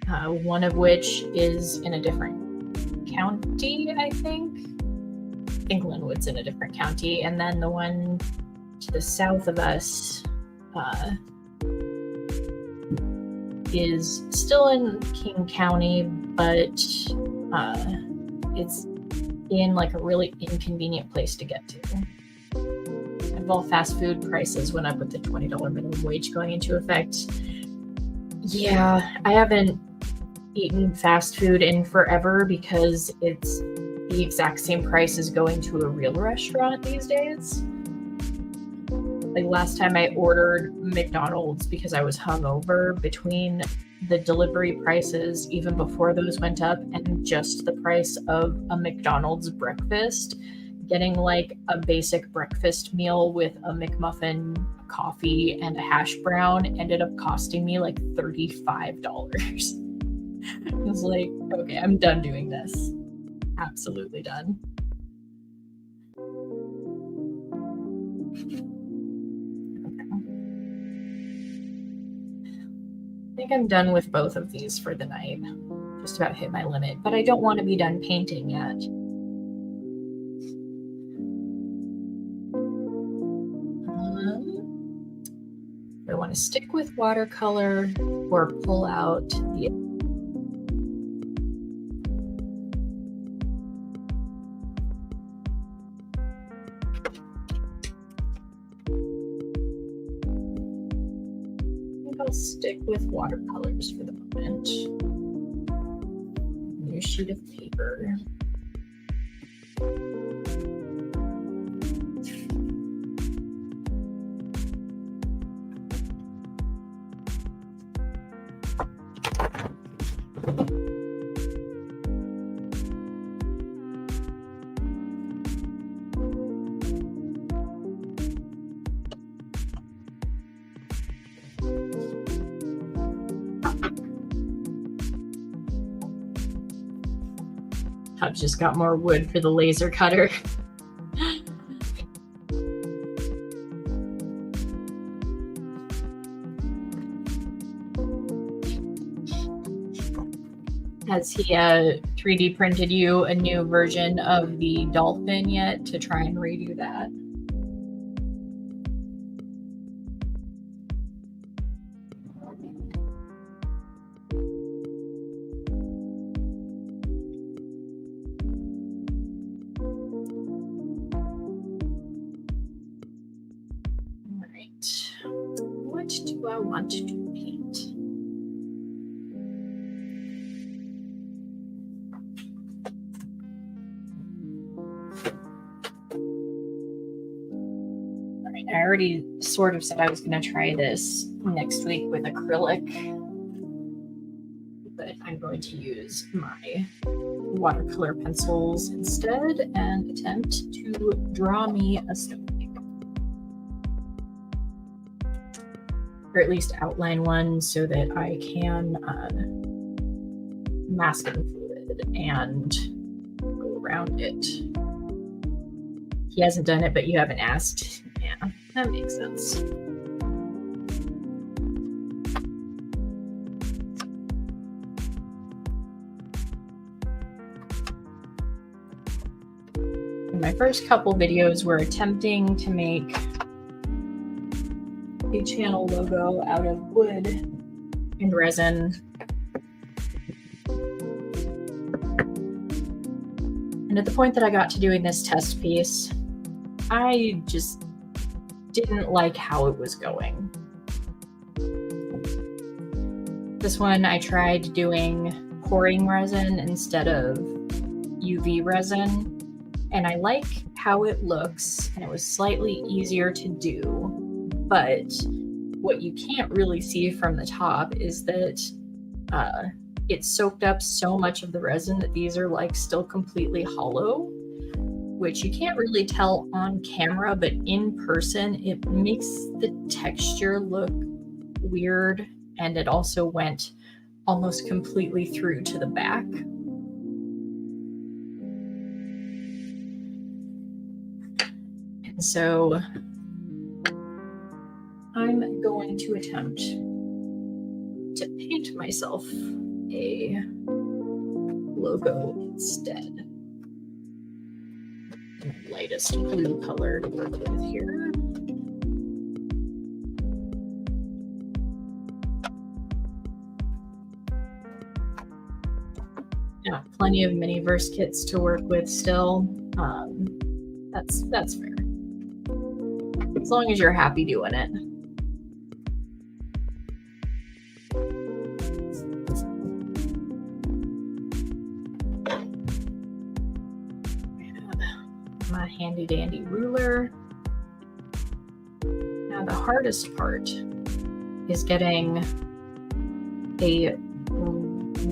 one of which is in a different county, I think. I think Linwood's in a different county, and then the one to the south of us is still in King County, but it's in like a really inconvenient place to get to. And all fast food prices went up with the $20 minimum wage going into effect. Yeah, I haven't eaten fast food in forever because it's the exact same price as going to a real restaurant these days. Like last time I ordered McDonald's because I was hungover, between the delivery prices even before those went up and just the price of a McDonald's breakfast, getting like a basic breakfast meal with a McMuffin, coffee, and a hash brown ended up costing me like $35. I was like, okay, I'm done doing this. Absolutely done. I think I'm done with both of these for the night. Just about hit my limit, but I don't want to be done painting yet. Do I want to stick with watercolor or pull out the... I'll stick with watercolors for the moment. New sheet of paper. I've just got more wood for the laser cutter. Has he 3D printed you a new version of the dolphin yet to try and redo that? What do I want to paint? All right, I already sort of said I was going to try this next week with acrylic, but I'm going to use my watercolor pencils instead and attempt to draw me a snowflake. Or at least outline one so that I can mask in fluid and go around it. He hasn't done it, but you haven't asked. Yeah, that makes sense. My first couple videos were attempting to make a channel logo out of wood and resin. And at the point that I got to doing this test piece, I just didn't like how it was going. This one I tried doing pouring resin instead of UV resin, and I like how it looks, and it was slightly easier to do. But what you can't really see from the top is that it soaked up so much of the resin that these are like still completely hollow, which you can't really tell on camera, but in person it makes the texture look weird, and it also went almost completely through to the back. And so I'm going to attempt to paint myself a logo instead. The lightest blue color to work with here. Yeah, plenty of mini verse kits to work with still. That's fair. As long as you're happy doing it. My handy dandy ruler. Now the hardest part is getting a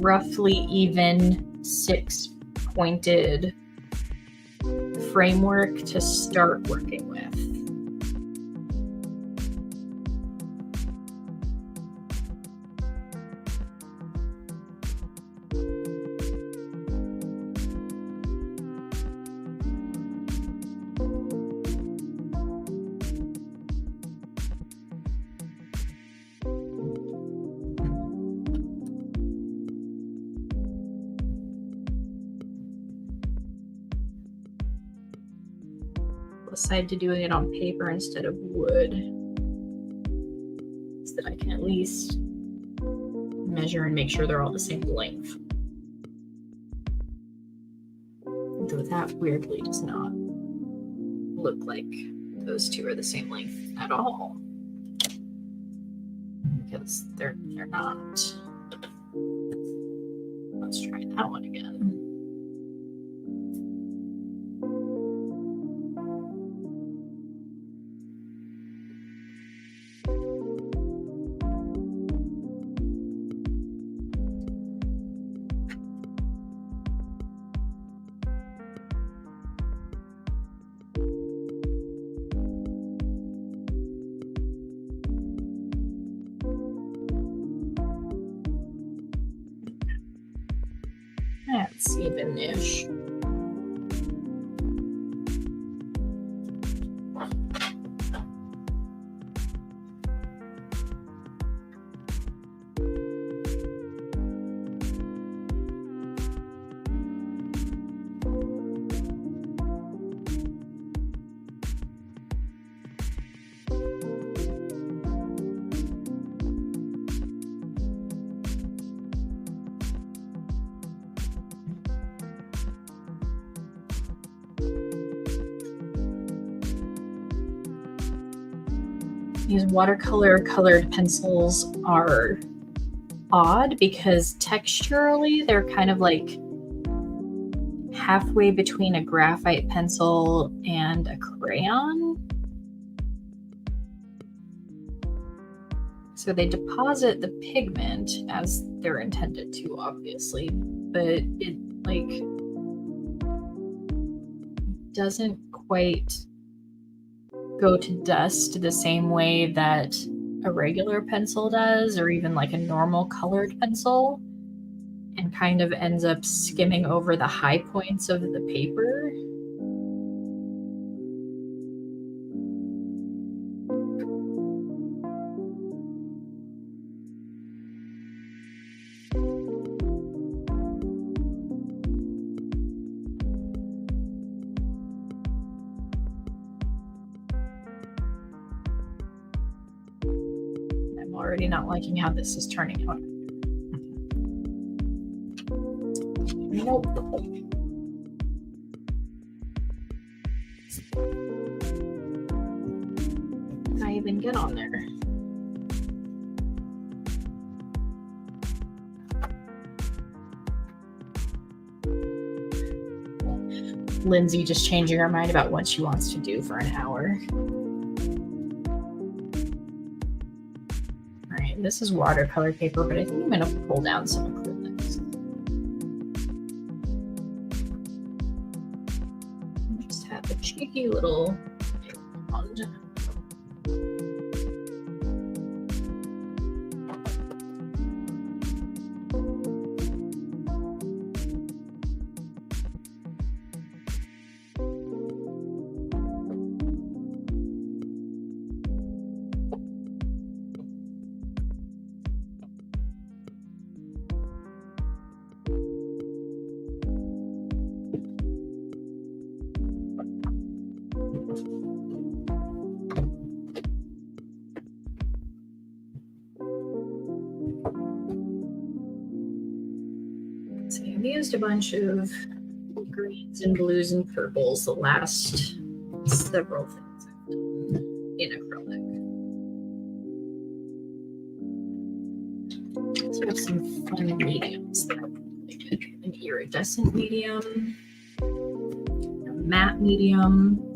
roughly even 6-pointed framework to start working with. Decide to doing it on paper instead of wood, so that I can at least measure and make sure they're all the same length. Though that weirdly does not look like those two are the same length at all, because they're not. Let's try that one again. That's even-ish. These watercolor colored pencils are odd because texturally they're kind of like halfway between a graphite pencil and a crayon. So they deposit the pigment as they're intended to, obviously, but it like doesn't quite go to dust the same way that a regular pencil does, or even like a normal colored pencil, and kind of ends up skimming over the high points of the paper. Already not liking how this is turning out. Nope. Did I even get on there? Lindsay just changing her mind about what she wants to do for an hour. This is watercolor paper, but I think I'm going to pull down some acrylics. Just have a cheeky little pond. I've used a bunch of greens and blues and purples the last several things I've done in acrylic. So I have some fun mediums that are really good. An iridescent medium, a matte medium,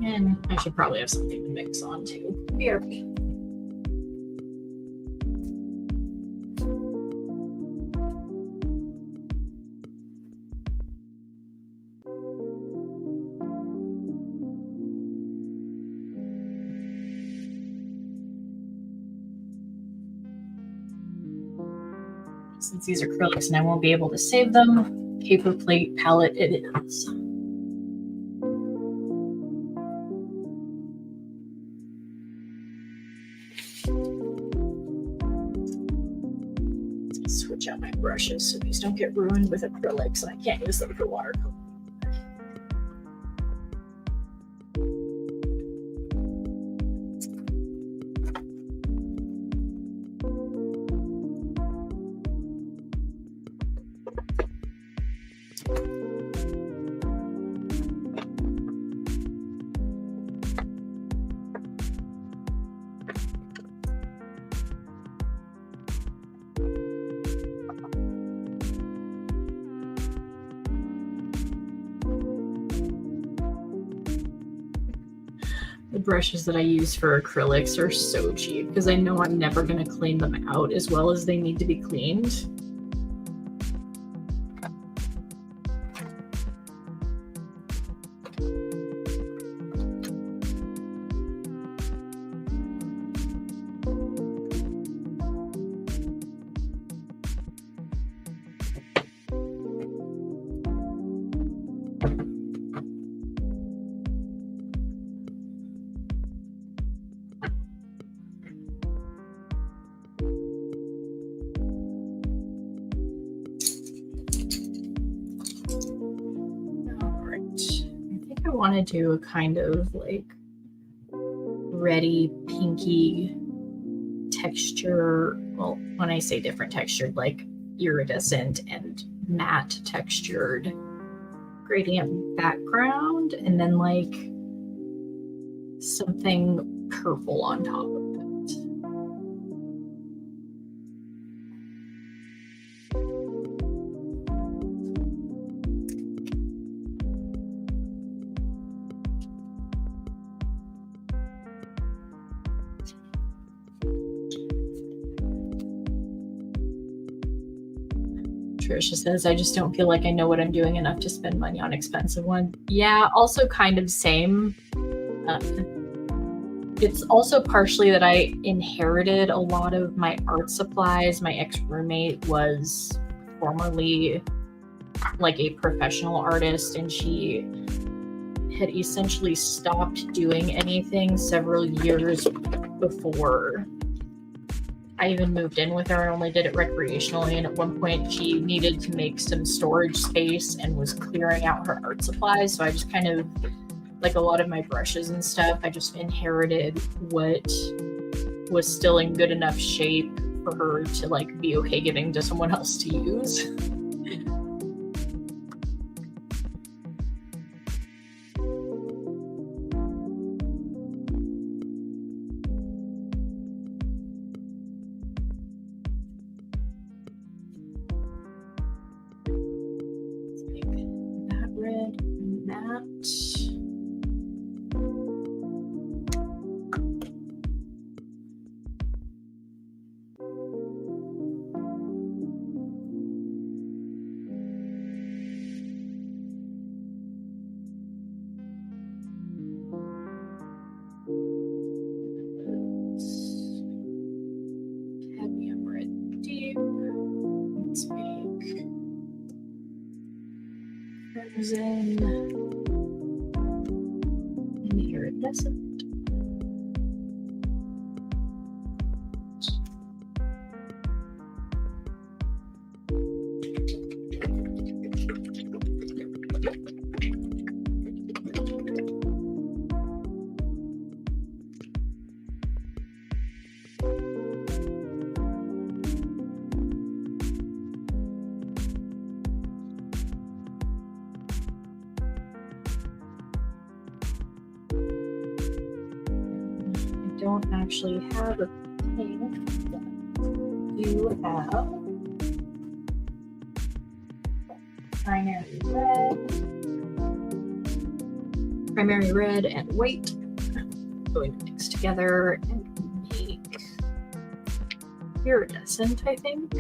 and I should probably have something to mix on too. BRB. Since these are acrylics and I won't be able to save them, paper plate palette it is. Switch out my brushes so these don't get ruined with acrylics and I can't use them for watercolor. The brushes that I use for acrylics are so cheap because I know I'm never going to clean them out as well as they need to be cleaned. I want to do a kind of like reddy pinky texture. Well, when I say different textured, like iridescent and matte textured gradient background, and then like something purple on top of it. Trisha says, I just don't feel like I know what I'm doing enough to spend money on expensive one. Yeah, also kind of same. It's also partially that I inherited a lot of my art supplies. My ex-roommate was formerly like a professional artist, and she had essentially stopped doing anything several years before I even moved in with her and only did it recreationally. And at one point she needed to make some storage space and was clearing out her art supplies. So I just kind of, like a lot of my brushes and stuff, I just inherited what was still in good enough shape for her to like be okay giving to someone else to use. that. Cadmium red deep. Let's make crimson and iridescent. Don't actually have a pink, but do have primary red and white. I'm going to mix together and make iridescent, I think.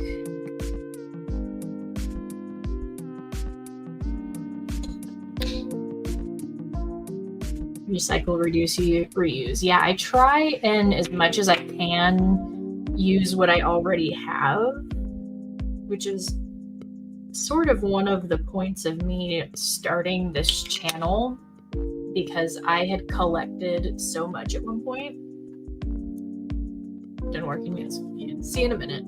Recycle, reduce, reuse. Yeah, I try and as much as I can use what I already have, which is sort of one of the points of me starting this channel, because I had collected so much at one point. Done working, you can see in a minute.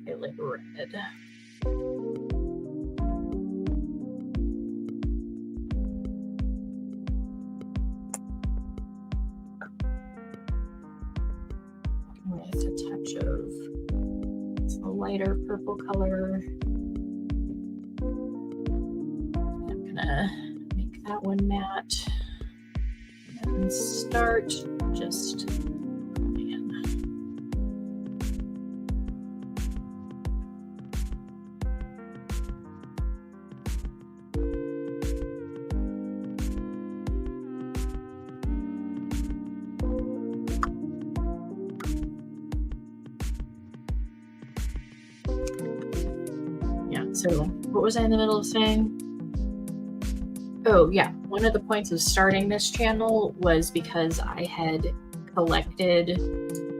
Violet red. With a touch of a lighter purple color. I'm gonna make that one matte and start just So what was I in the middle of saying? Oh yeah, one of the points of starting this channel was because I had collected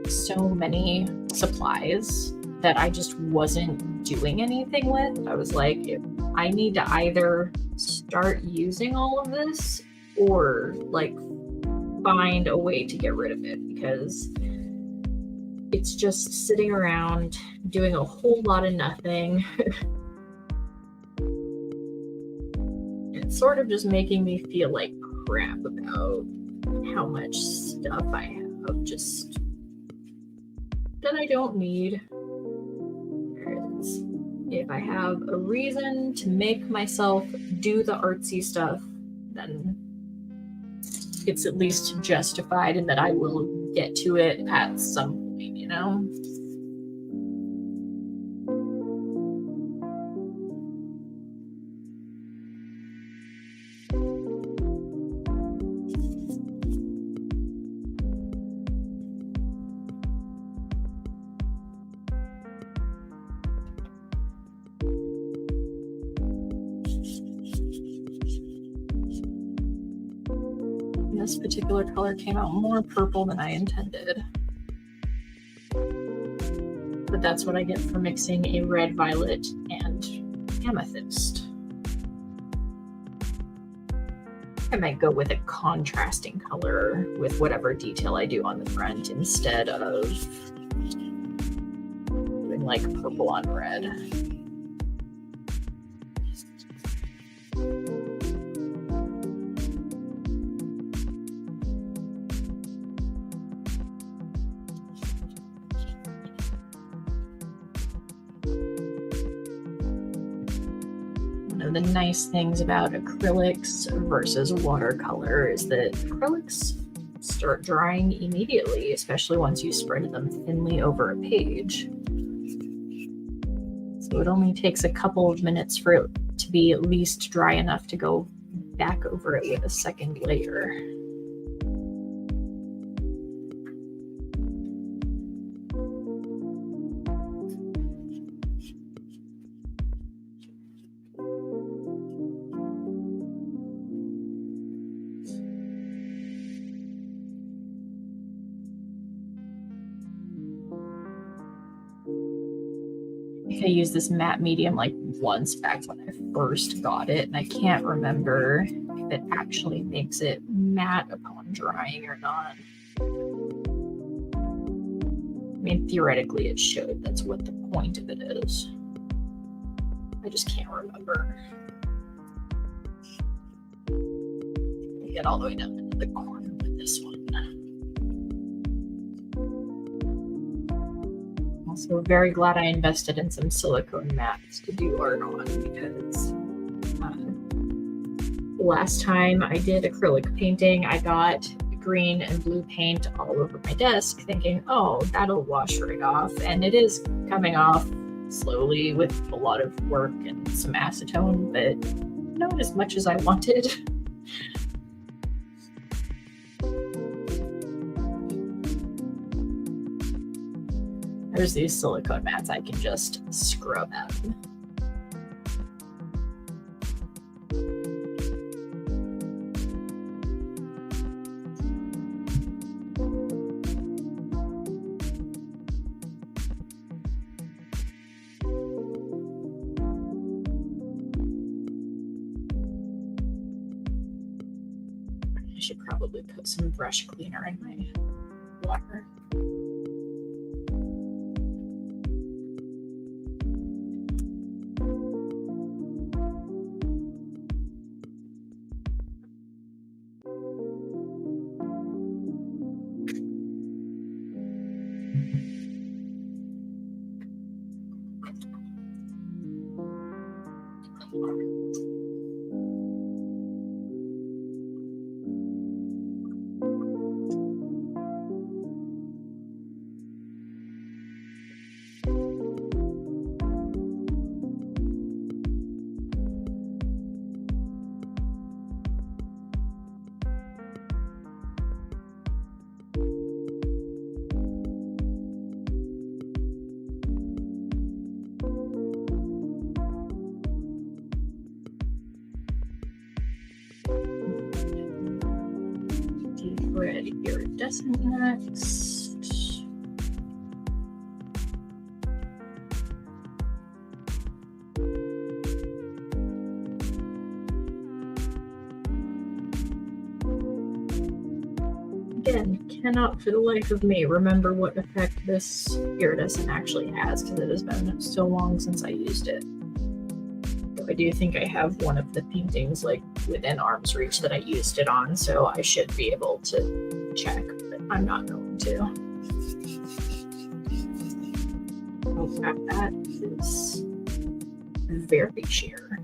so many supplies that I just wasn't doing anything with. I was like, I need to either start using all of this or like find a way to get rid of it, because it's just sitting around doing a whole lot of nothing. Sort of just making me feel like crap about how much stuff I have just that I don't need. Whereas if I have a reason to make myself do the artsy stuff, then it's at least justified and that I will get to it at some point, you know? This particular color came out more purple than I intended. But that's what I get for mixing a red, violet, and amethyst. I might go with a contrasting color with whatever detail I do on the front instead of doing like purple on red. One of the nice things about acrylics versus watercolor is that acrylics start drying immediately, especially once you spread them thinly over a page. So it only takes a couple of minutes for it to be at least dry enough to go back over it with a second layer. I used this matte medium like once back when I first got it, and I can't remember if it actually makes it matte upon drying or not. I mean, theoretically it should. That's what the point of it is. I just can't remember. I get all the way down into the corner with this one. Also very glad I invested in some silicone mats to do art on, because last time I did acrylic painting, I got green and blue paint all over my desk thinking, oh, that'll wash right off. And it is coming off slowly with a lot of work and some acetone, but not as much as I wanted. There's these silicone mats I can just scrub out. I should probably put some brush cleaner in my water. Red iridescent next. Again, cannot for the life of me remember what effect this iridescent actually has, because it has been so long since I used it. I do think I have one of the paintings like within arm's reach that I used it on, so I should be able to check, but I'm not going to. Oh, that is very sheer.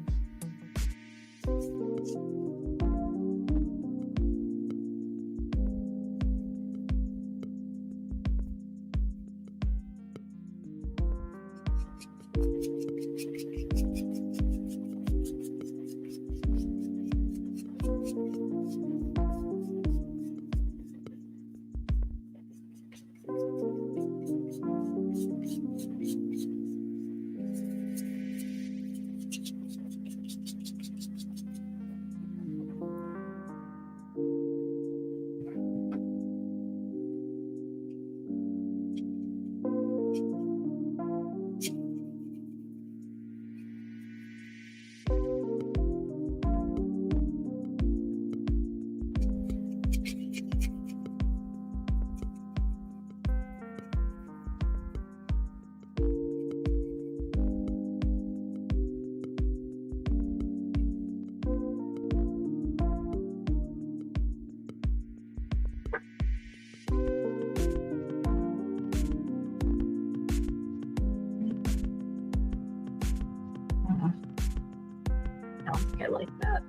like that.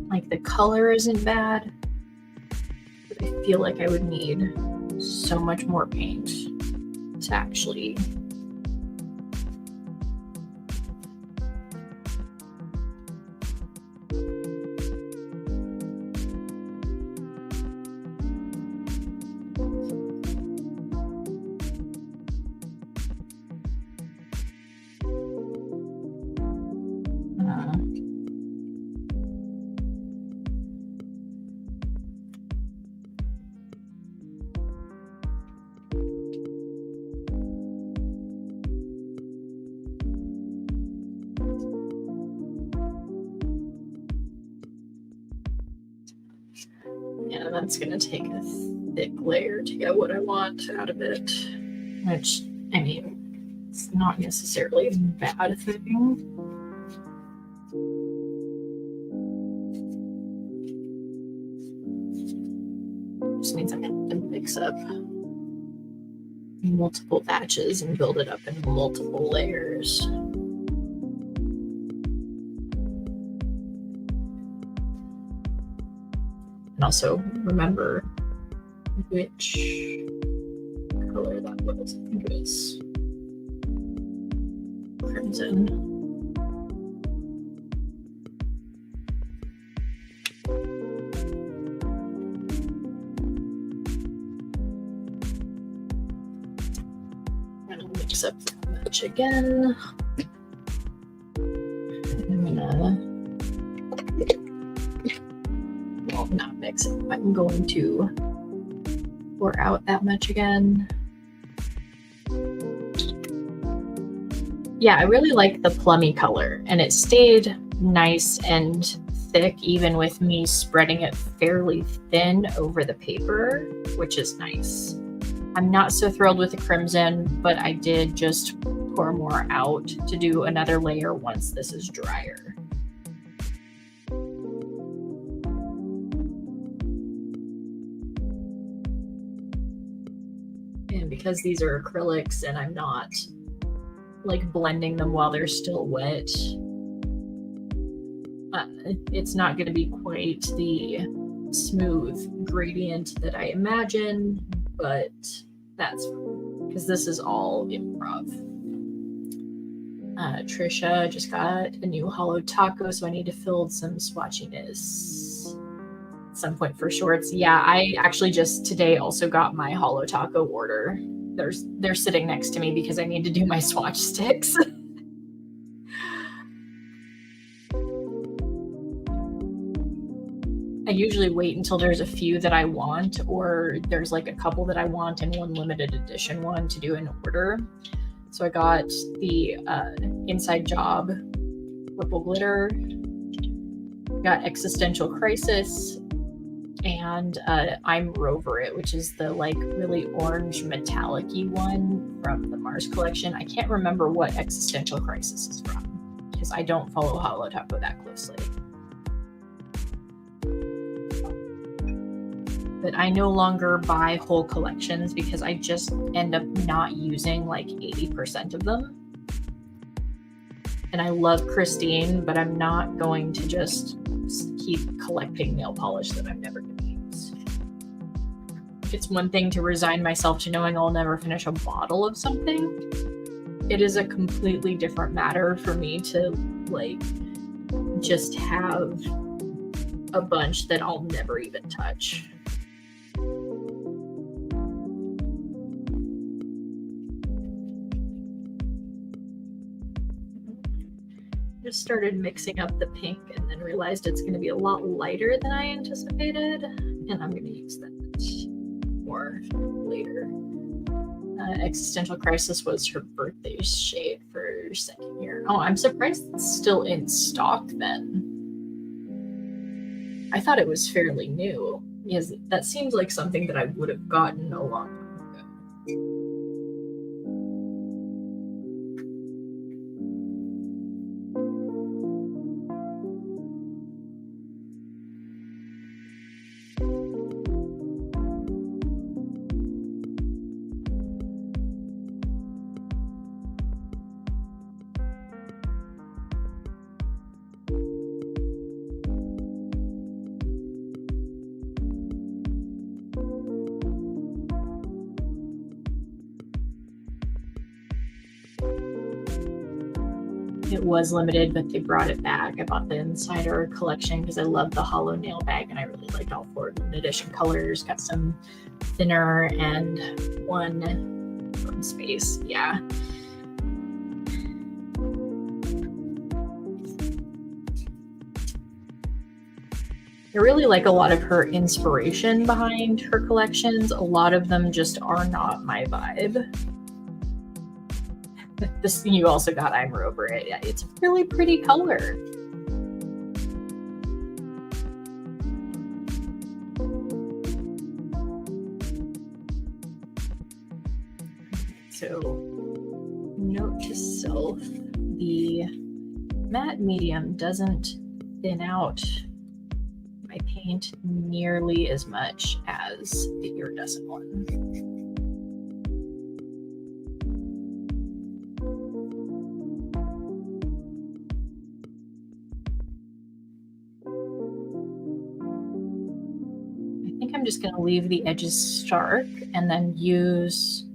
Like the color isn't bad, but I feel like I would need so much more paint to actually yeah, that's gonna take a thick layer to get what I want out of it, which, I mean, it's not necessarily a bad thing. Just means I'm gonna have to mix up multiple batches and build it up in multiple layers. And also remember which color that was. I think it was crimson. I'm gonna mix up that much again. I'm gonna, well, not mix it. I'm going to pour out that much again. Yeah, I really like the plummy color, and it stayed nice and thick even with me spreading it fairly thin over the paper, which is nice. I'm not so thrilled with the crimson, but I did just pour more out to do another layer once this is drier. And because these are acrylics and I'm not like blending them while they're still wet, it's not going to be quite the smooth gradient that I imagine, but that's because this is all improv. Trisha just got a new hollow taco, so I need to fill some swatchiness at some point for shorts. Yeah, I actually just today also got my hollow taco order. They're sitting next to me because I need to do my swatch sticks. I usually wait until there's a few that I want, or there's like a couple that I want and one limited edition one to do an order. So I got the Inside Job purple glitter, got Existential Crisis, and I'm Rover It, which is the like really orange metallic-y one from the Mars collection. I can't remember what Existential Crisis is from because I don't follow Hollow Taco that closely. But I no longer buy whole collections because I just end up not using like 80% of them. And I love Christine, but I'm not going to just keep collecting nail polish that I'm never going to use. It's one thing to resign myself to knowing I'll never finish a bottle of something. It is a completely different matter for me to like just have a bunch that I'll never even touch. Just started mixing up the pink and then realized it's going to be a lot lighter than I anticipated, and I'm going to use that more later. Existential Crisis was her birthday shade for second year. Oh, I'm surprised it's still in stock then. I thought it was fairly new, because that seems like something that I would have gotten a long time ago. It was limited, but they brought it back. I bought the Insider collection because I love the hollow nail bag, and I really liked all 4 limited edition colors. Got some thinner and one from Space. Yeah. I really like a lot of her inspiration behind her collections. A lot of them just are not my vibe. This you also got I'm Over It. Yeah, it's a really pretty color. So, note to self, the matte medium doesn't thin out my paint nearly as much as the iridescent one. I think I'm just going to leave the edges stark and then use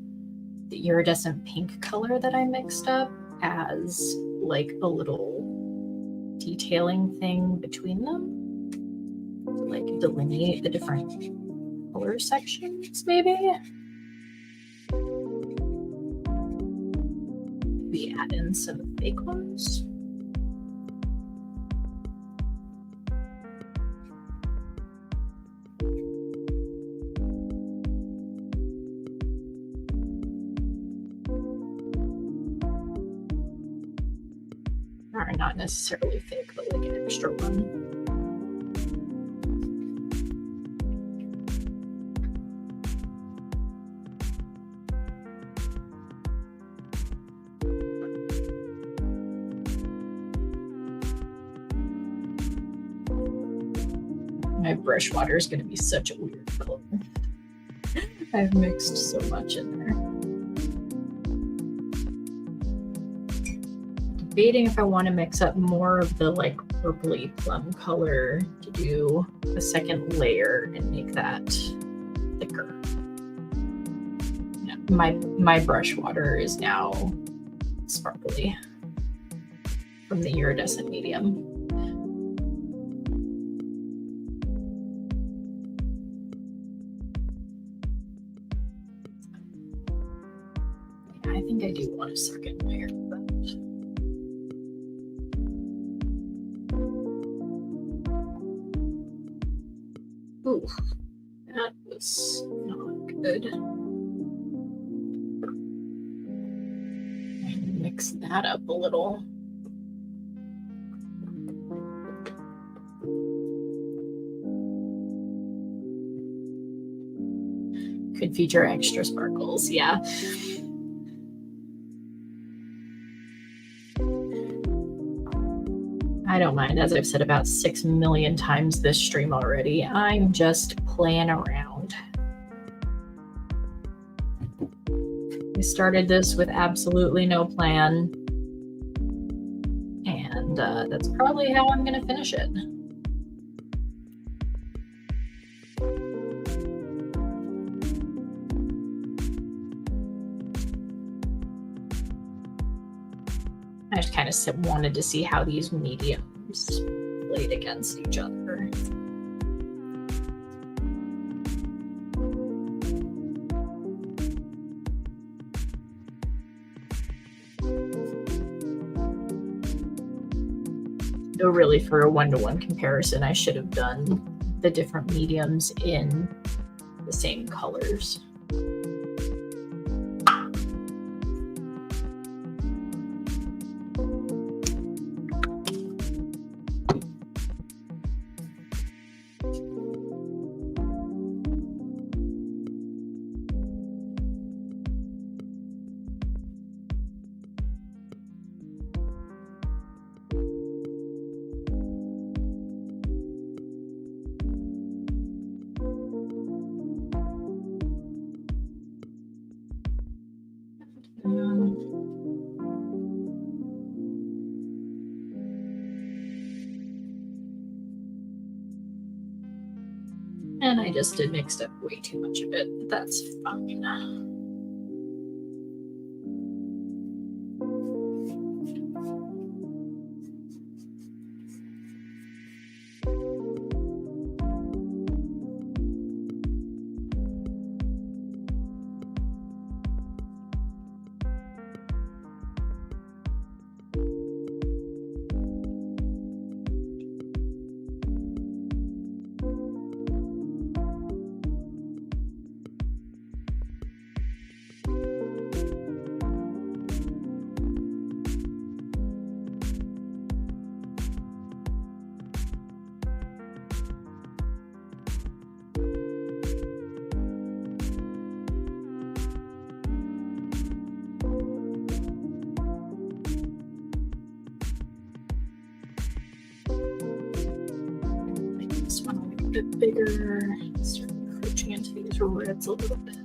the iridescent pink color that I mixed up as like a little detailing thing between them. Like delineate the different color sections, maybe. Maybe add in some fake ones. Or not necessarily fake, but like an extra one. My brush water is going to be such a weird color. I've mixed so much in there. Debating if I want to mix up more of the like purpley plum color to do a second layer and make that thicker. Yeah, my brush water is now sparkly from the iridescent medium. I think I do want a second layer of that. Ooh, that was not good. Mix that up a little. Could feature extra sparkles, yeah. I don't mind, as I've said about 6 million times this stream already. I'm just playing around. I started this with absolutely no plan, and that's probably how I'm going to finish it. I just kind of wanted to see how these mediums played against each other. Though really for a one-to-one comparison, I should have done the different mediums in the same colors. And I just did mixed up way too much of it. That's fine. this one a little bit bigger. Start encroaching into these reds a little bit.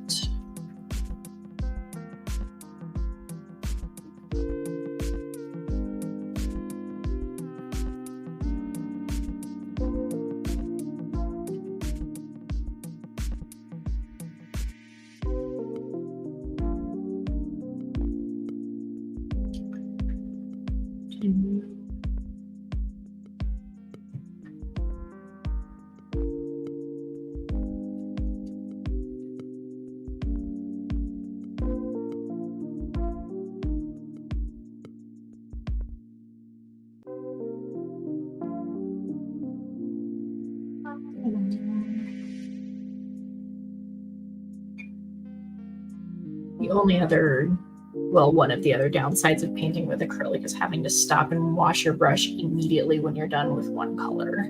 The only other, well, one of the other downsides of painting with acrylic is having to stop and wash your brush immediately when you're done with one color.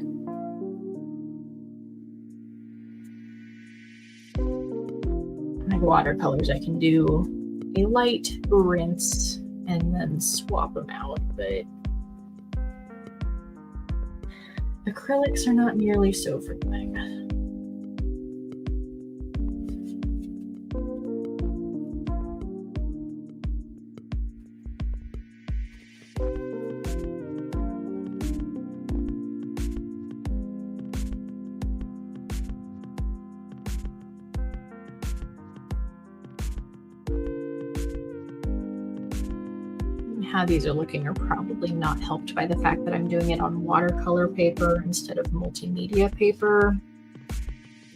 My watercolors, I can do a light rinse and then swap them out, but acrylics are not nearly so forgiving. How these are looking are probably not helped by the fact that I'm doing it on watercolor paper instead of multimedia paper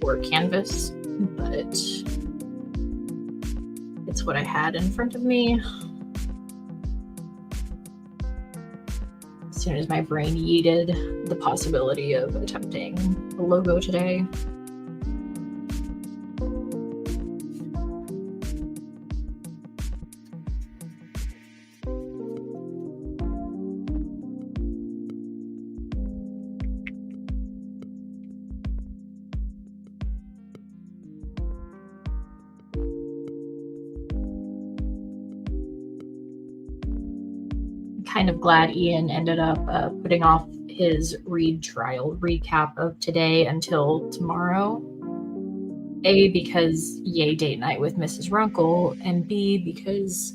or canvas, but it's what I had in front of me. As soon as my brain yeeted the possibility of attempting a logo today. Kind of glad Ian ended up putting off his read trial recap of today until tomorrow. A, because yay date night with Mrs. Runkle, and B, because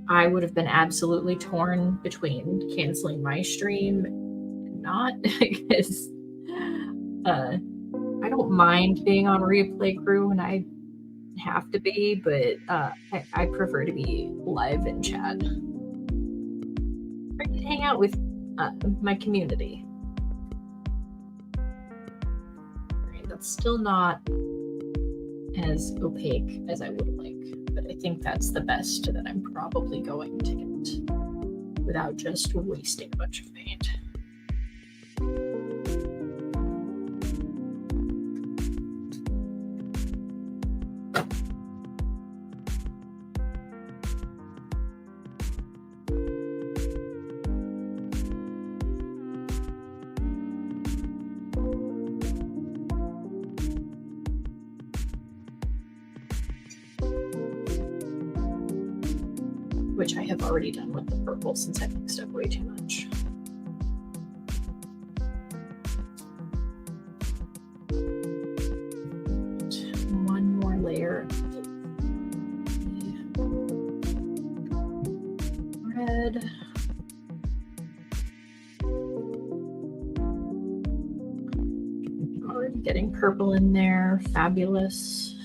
I would have been absolutely torn between canceling my stream and not, because I don't mind being on replay crew when I have to be, but I prefer to be live in chat. To hang out with my community. That's still not as opaque as I would like, but I think that's the best that I'm probably going to get without just wasting a bunch of paint. Which I have already done with the purple since I mixed up way too much. One more layer of red. Already getting purple in there, fabulous.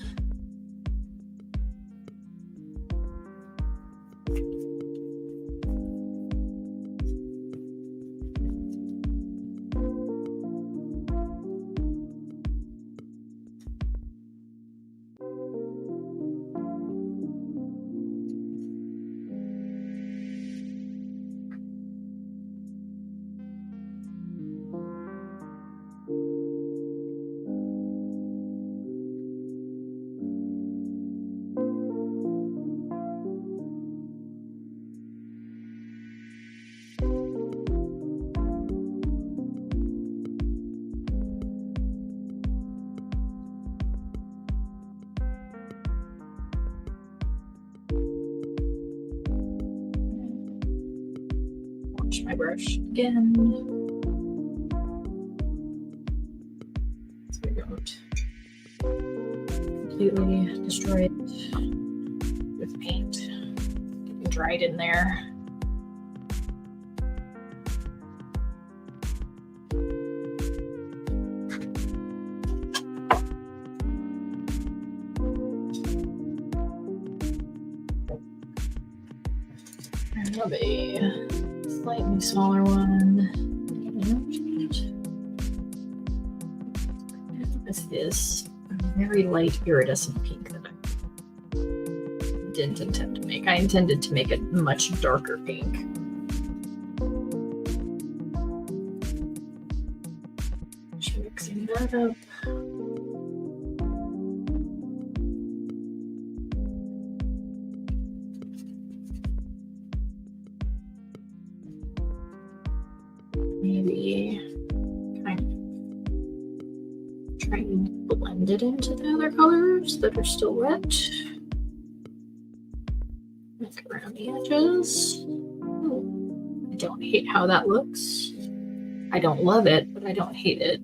My brush again. so I don't completely destroy it with paint getting dried in there. I have a slightly smaller one. With this very light iridescent pink that I didn't intend to make. I intended to make a much darker pink. Just mixing that up. Maybe kind of trying to blend it into the other colors that are still wet. Like around the edges. I don't hate how that looks. I don't love it, but I don't hate it.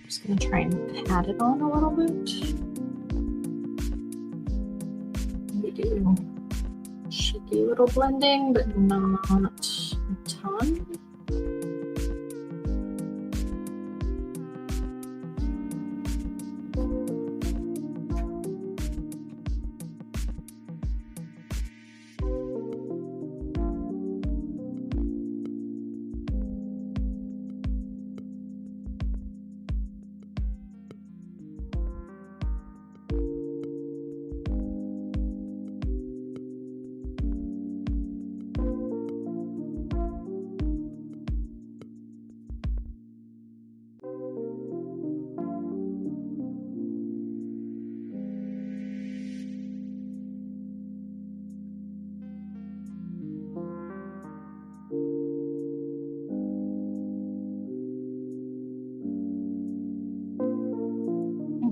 Just gonna try and pat it on a little bit. We do shaky little blending, but not a ton.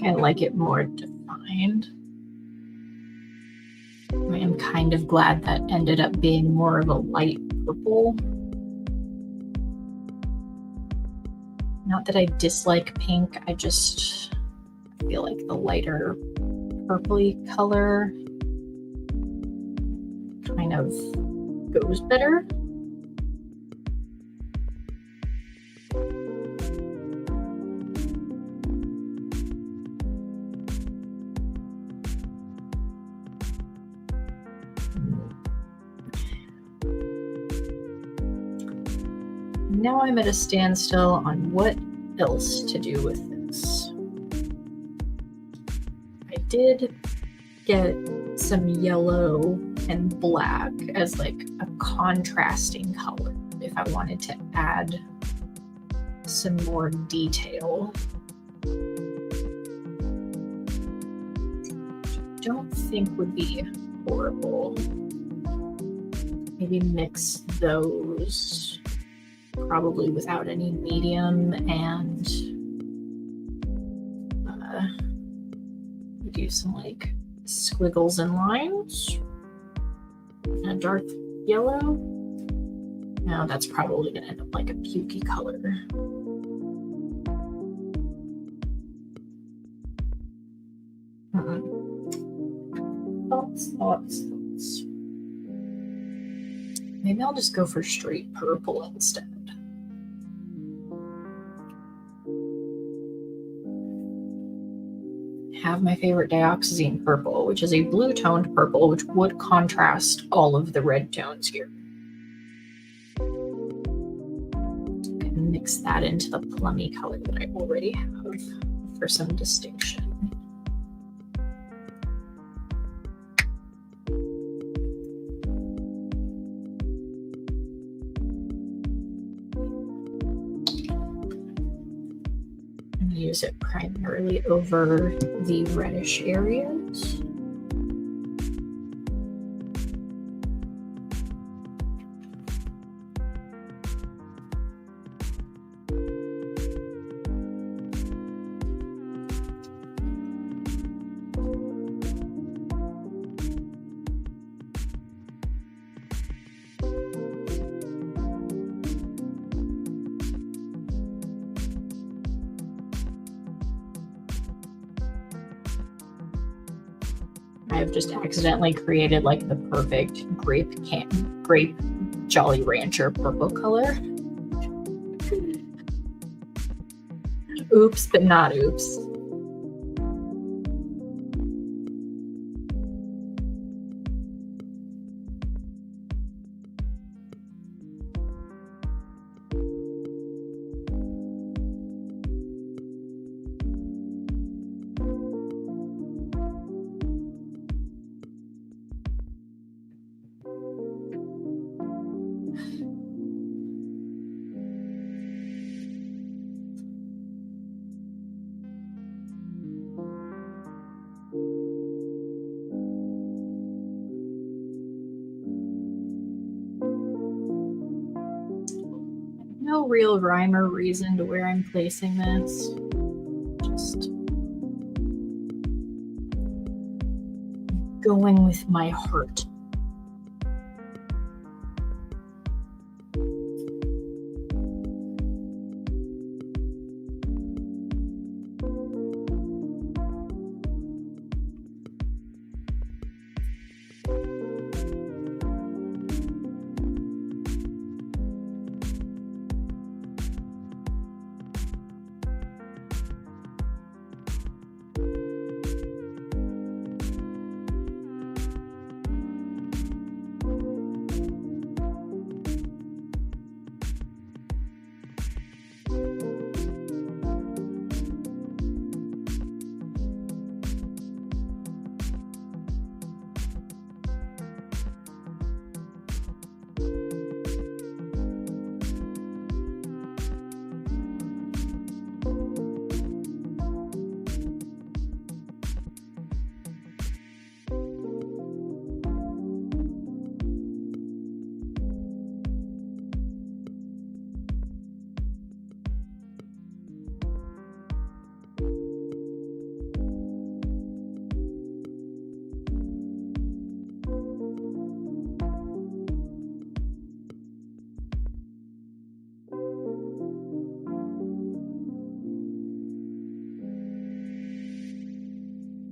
I like it more defined. I am kind of glad that ended up being more of a light purple. Not that I dislike pink, I just feel like the lighter purpley color kind of goes better. Now I'm at a standstill on what else to do with this. I did get some yellow and black as like a contrasting color if I wanted to add some more detail. Don't think would be horrible. Maybe mix those. Probably without any medium, and do some like squiggles and lines and a dark yellow. Now that's probably gonna end up like a pukey color. Thoughts. Maybe I'll just go for straight purple instead. have my favorite dioxazine purple, which is a blue toned purple, which would contrast all of the red tones here. And mix that into the plummy color that I already have for some distinction. Use it primarily over the reddish areas. I've just accidentally created like the perfect grape Jolly Rancher purple color. Oops, but not oops. No real rhyme or reason to where I'm placing this. Just going with my heart.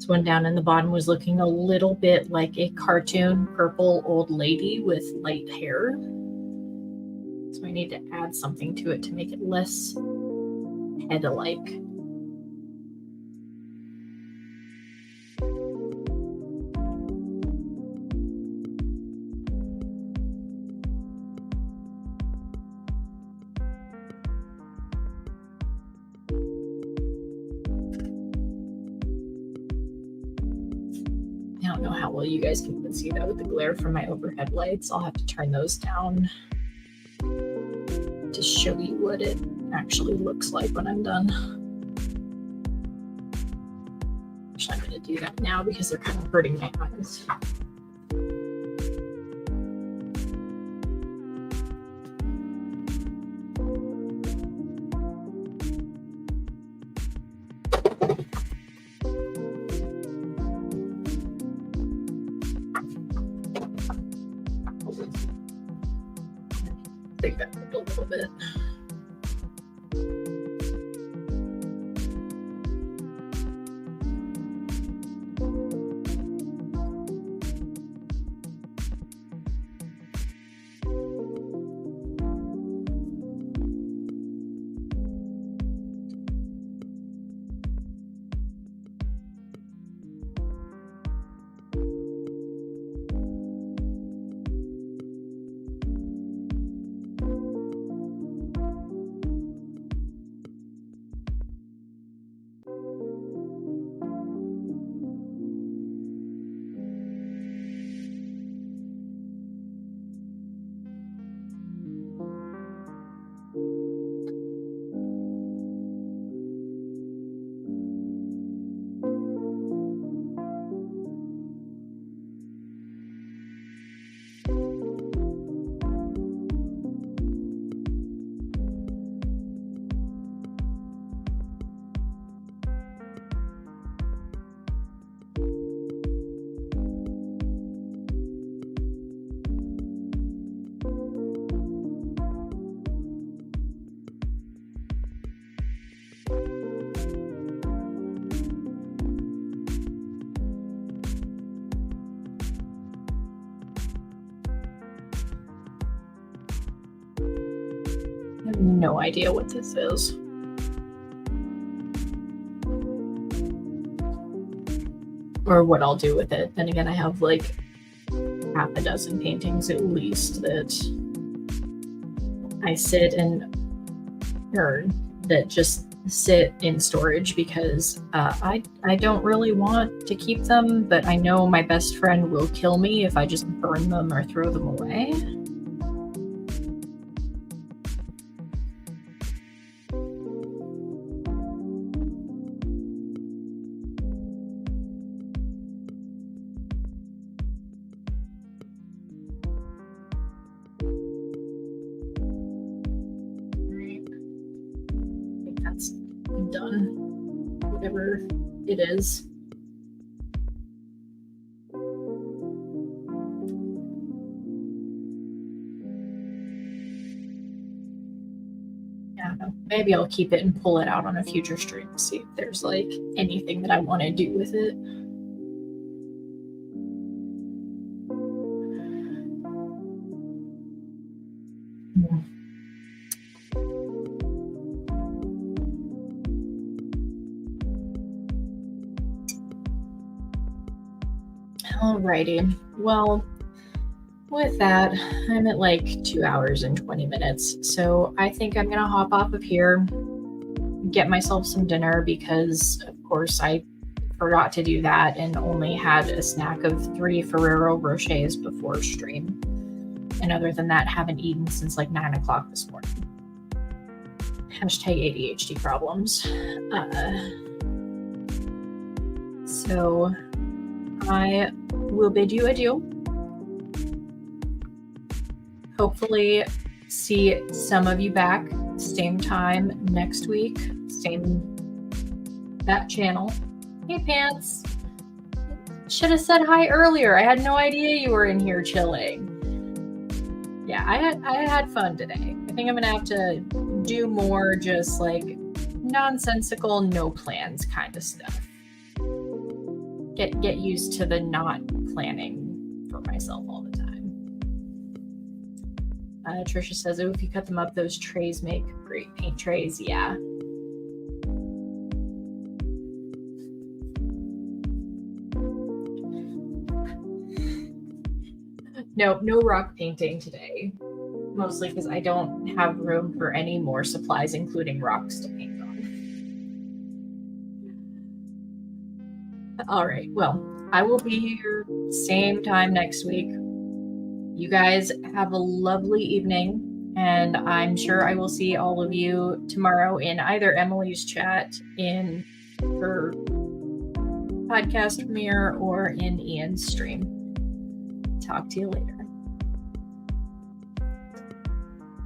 This one down in the bottom was looking a little bit like a cartoon purple old lady with light hair. So I need to add something to it to make it less head-alike. I don't know how well you guys can even see that with the glare from my overhead lights. I'll have to turn those down to show you what it actually looks like when I'm done. Actually, I'm going to do that now because they're kind of hurting my eyes. I think that moved a little bit. no idea what this is. Or what I'll do with it. Then again, I have like half a dozen paintings at least that I sit and, or that just sit in storage because I don't really want to keep them, but I know my best friend will kill me if I just burn them or throw them away. Done, whatever it is. Yeah, maybe I'll keep it and pull it out on a future stream to see if there's like anything that I want to do with it. Alrighty, well, with that, I'm at like 2 hours and 20 minutes, so I think I'm gonna hop off of here, get myself some dinner because, of course, I forgot to do that and only had a snack of 3 Ferrero Rochers before stream. And other than that, haven't eaten since like 9 o'clock this morning. Hashtag ADHD problems. So I will bid you adieu. Hopefully see some of you back same time next week, same that channel. Hey Pants, should have said hi earlier. I had no idea you were in here chilling. Yeah, I had fun today. I think I'm gonna have to do more just like nonsensical, no plans kind of stuff. Get used to the not planning for myself all the time. Trisha says, oh, if you cut them up, those trays make great paint trays. Yeah. No rock painting today. Mostly because I don't have room for any more supplies, including rocks to paint on. All right, well, I will be here same time next week. You guys have a lovely evening, and I'm sure I will see all of you tomorrow in either Emily's chat, in her podcast premiere, or in Ian's stream. Talk to you later.